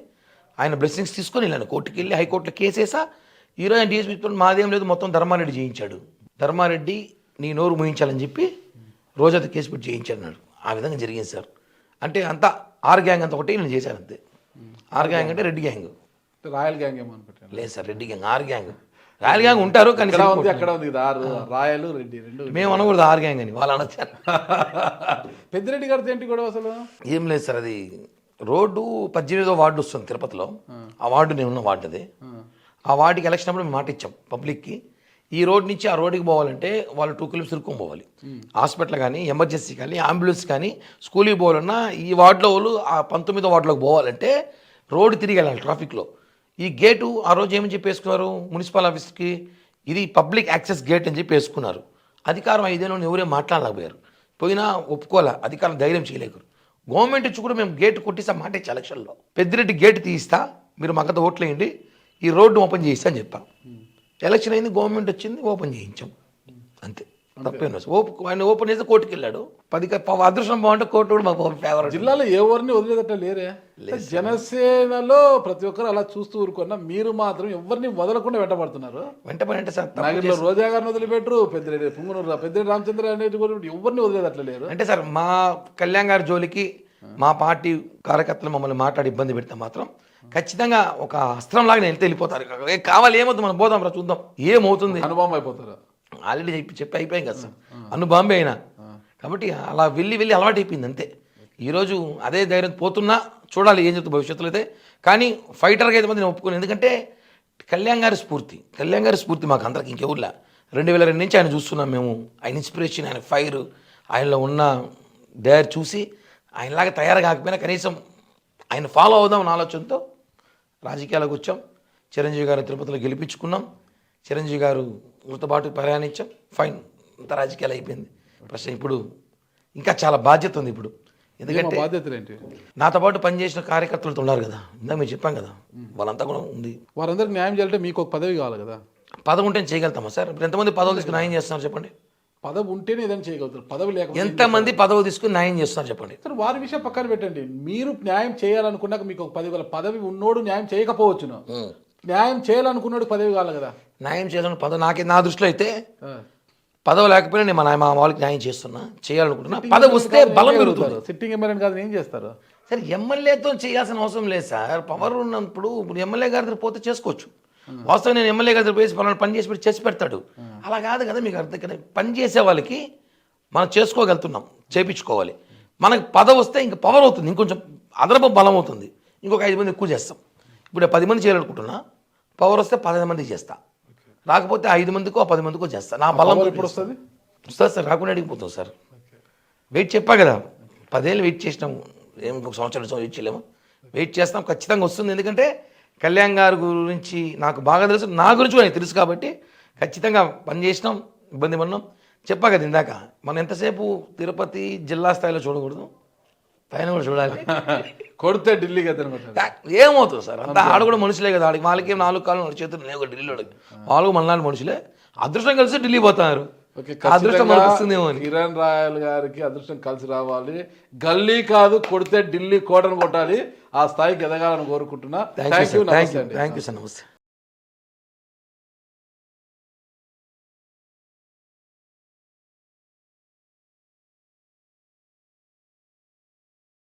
ఆయన బ్లెస్సింగ్స్ తీసుకొని వెళ్ళాను కోర్టుకి వెళ్ళి, హైకోర్టులో కేసేసా. ఈరోజు ఆయన డిఎస్పీ మాదేం లేదు, మొత్తం ధర్మారెడ్డి చేయించాడు. ధర్మారెడ్డి నీ నోరు ముయించాలని చెప్పి రోజైతే కేసు పెట్టి చేయించాడు. ఆ విధంగా జరిగింది సార్. అంటే అంతా ఆర్ గ్యాంగ్ అంతా ఒకటి నేను చేశాను అంతే. ఆర్ గ్యాంగ్ అంటే రెడ్డి గ్యాంగ్, రాయల్ గ్యాంగ్ ఏమో అనుకుంటాను. లేదు sir, Reddy gang. R gang, royal gang ఉంటారు కానీ అక్కడ ఉంది కదా, రాయల్ రెడ్డి రెండు. మేము అనకూడదు ఆర్ గ్యాంగ్ అని, వాళ్ళు అనొచ్చారు. పెద్దిరెడ్డి గారితో ఏంటి కూడా అసలు ఏం లేదు సార్. అది రోడ్డు 18వ వార్డు వస్తుంది తిరుపతిలో. ఆ వార్డు నేను ఉన్న వార్డు అది. ఆ వార్డుకి ఎలక్షన్ అప్పుడు మేము మాట ఇచ్చాం పబ్లిక్కి, ఈ రోడ్ నుంచి ఆ రోడ్డుకి పోవాలంటే వాళ్ళు 2 కిలోమీటర్స్ తిరుక్కొని పోవాలి. హాస్పిటల్ కానీ, ఎమర్జెన్సీ కానీ, అంబులెన్స్ కానీ, స్కూల్కి పోవాలన్నా ఈ వార్డులో వాళ్ళు ఆ 19వ వార్డులోకి పోవాలంటే రోడ్డు తిరిగి వెళ్ళాలి ట్రాఫిక్లో. ఈ గేటు ఆ రోజు ఏమని చెప్పి వేసుకున్నారు మున్సిపల్ ఆఫీస్కి, ఇది పబ్లిక్ యాక్సెస్ గేట్ అని చెప్పి వేసుకున్నారు. అధికారం 5 ఏళ్ళు ఎవరేం మాట్లాడలేకపోయారు, పోయినా ఒప్పుకోలే, అధికారం ధైర్యం చేయలేరు. గవర్నమెంట్ ఇచ్చి కూడా మేము గేట్ కొట్టిస్తా మాట ఇచ్చి ఎలక్షన్లో, పెద్దిరెడ్డి గేట్ తీయిస్తా, మీరు మగ్గత ఓట్లు వేయండి, ఈ రోడ్డు ఓపెన్ చేయిస్తా అని చెప్పాం. ఎలక్షన్ అయింది, గవర్నమెంట్ వచ్చింది, ఓపెన్ చేయించాం, అంతే. తప్పేనా ఆయన ఓపెన్ చేస్తే కోర్టుకి వెళ్ళాడు. అదృష్టం బాగుంటే కోర్టు కూడా మాకు ఫేవర్. జిల్లాలో ఎవరిని వదిలేదట లేరే. జనసేనలో ప్రతి ఒక్కరు అలా చూస్తూ ఊరుకున్నా, మీరు మాత్రం ఎవరిని వదలకుండా వెంటబడుతున్నారు. వెంటబడి సార్ నాగిరిలో రోజా గారిని వదిలిపెట్టరు, పెద్దిరెడ్డి రామచంద్ర అనేది ఎవరిని వదిలేదు అట్లా లేరు. అంటే సార్ మా కళ్యాణ్ గారి జోలికి మా పార్టీ కార్యకర్తలు మమ్మల్ని మాట్లాడి ఇబ్బంది పెడితే మాత్రం ఖచ్చితంగా ఒక అస్త్రం లాగా వెళ్తే వెళ్ళిపోతారు. కావాలి ఏమవుతుంది మనం పోదాం రా చూద్దాం ఏమవుతుంది, అనుభవం అయిపోతారు. ఆల్రెడీ చెప్పి అయిపోయాం కదా సార్, బాంబే అయినా. కాబట్టి అలా వెళ్ళి అలవాటు అయిపోయింది అంతే. ఈరోజు అదే ధైర్యం పోతున్నా, చూడాలి ఏం చెప్తుంది భవిష్యత్తులో అయితే. కానీ ఫైటర్గా అయితే నేను ఒప్పుకోను, ఎందుకంటే కళ్యాణ్ గారి స్ఫూర్తి మాకు అందరికి ఇంకెవరులా. 2002 నుంచి ఆయన చూస్తున్నాం మేము, ఆయన ఇన్స్పిరేషన్, ఆయన ఫైర్, ఆయనలో ఉన్న డేర్ చూసి ఆయనలాగా తయారు కాకపోయినా కనీసం ఆయన ఫాలో అవుదాం అన్న ఆలోచనతో రాజకీయాలకు వచ్చాం. చిరంజీవి గారు తిరుపతిలో గెలిపించుకున్నాం, చిరంజీవి గారు పాటు ప్రయాణించాం, ఫైన్, ఇంత రాజకీయాలు అయిపోయింది. ప్రశ్న ఇప్పుడు ఇంకా చాలా బాధ్యత ఉంది ఇప్పుడు. ఎందుకంటే బాధ్యతలు ఏంటి? నాతో పాటు పనిచేసిన కార్యకర్తలతో ఉన్నారు కదా, ఇందాక మీరు చెప్పాం కదా, వాళ్ళంతా కూడా ఉంది. వారందరికి న్యాయం చేయాలంటే మీకు ఒక పదవి కావాలి కదా. పదవి ఉంటే చేయగలుగుతామా సార్? ఇప్పుడు ఎంతమంది పదవులు తీసుకుని న్యాయం చేస్తున్నారు చెప్పండి? పదవి ఉంటేనే ఏదైనా చేయగలుగుతారు, పదవి లేకపోతే ఎంతమంది పదవి తీసుకుని న్యాయం చేస్తున్నారు చెప్పండి? సార్ వారి విషయం పక్కన పెట్టండి, మీరు న్యాయం చేయాలనుకున్నాక మీకు ఒక పదవి ఉన్నోడు న్యాయం చేయకపోవచ్చును, న్యాయం చేయాలనుకున్నాడు పదవి కావాలి కదా. న్యాయం చేయాలని పదవి నా దృష్టిలో అయితే పదవి లేకపోయినా నేను మా వాళ్ళకి న్యాయం చేయాలనుకుంటున్నా. పదవి వస్తే బలం పెరుగుతుంది. సిట్టింగ్ ఎమ్మెల్యే కాదు ఏం చేస్తారు సార్? ఎమ్మెల్యేతో చేయాల్సిన అవసరం లేదు సార్. పవర్ ఉన్నప్పుడు ఇప్పుడు ఎమ్మెల్యే గారి దగ్గర పోతే చేసుకోవచ్చు. వాస్తవం నేను ఎమ్మెల్యే గారి దగ్గర పోయి పని చేసి పెడతాడు, అలా కాదు కదా. మీకు అర్థం కదా, పని చేసే వాళ్ళకి మనం చేసుకోగలుగుతున్నాం, చేయించుకోవాలి. మనకు పదవి వస్తే ఇంకా పవర్ అవుతుంది, ఇంకొంచెం అదనపు బలం అవుతుంది, ఇంకొక 5 మంది ఎక్కువ చేస్తాం. ఇప్పుడు 10 మంది చేయాలనుకుంటున్నా, పవర్ వస్తే 15 మందికి చేస్తా, రాకపోతే 5 మందికో 10 మందికో చేస్తా. నా బలం ఎప్పుడు వస్తుంది సార్? రాకుండా అడిగిపోతాం సార్. వెయిట్ చెప్పా కదా, 10 ఏళ్ళు వెయిట్ చేసినాము, ఏం ఒక సంవత్సరం వెయిట్ చేయలేము, వెయిట్ చేస్తాం, ఖచ్చితంగా వస్తుంది. ఎందుకంటే కళ్యాణ్ గారి గురించి నాకు బాగా తెలుసు, నా గురించి కూడా తెలుసు కాబట్టి ఖచ్చితంగా పనిచేసినాం, ఇబ్బంది పడినాం. చెప్పా కదా ఇందాక, మనం ఎంతసేపు తిరుపతి జిల్లా స్థాయిలో చూడకూడదు, పైన కూడా చూడాలి. కొడితే ఢిల్లీకి ఏమవుతుంది సార్? అంతా ఆడ కూడా మనుషులే కదా, ఆడికి వాళ్ళకి 4 కాళ్ళు 4 చేతులు లేవు ఢిల్లీలో, వాళ్ళు మనలాంటి మనుషులే. అదృష్టం కలిసి ఢిల్లీ పోతున్నారు, అదృష్టం మనకు వస్తుందేమో అని. కిరణ్ రాయల్ గారికి అదృష్టం కలిసి రావాలి, గల్లీ కాదు కొడితే ఢిల్లీ కోటను కొట్టాలి, ఆ స్థాయికి ఎదగాలని కోరుకుంటున్నా. థ్యాంక్ యూ సార్, నమస్తే.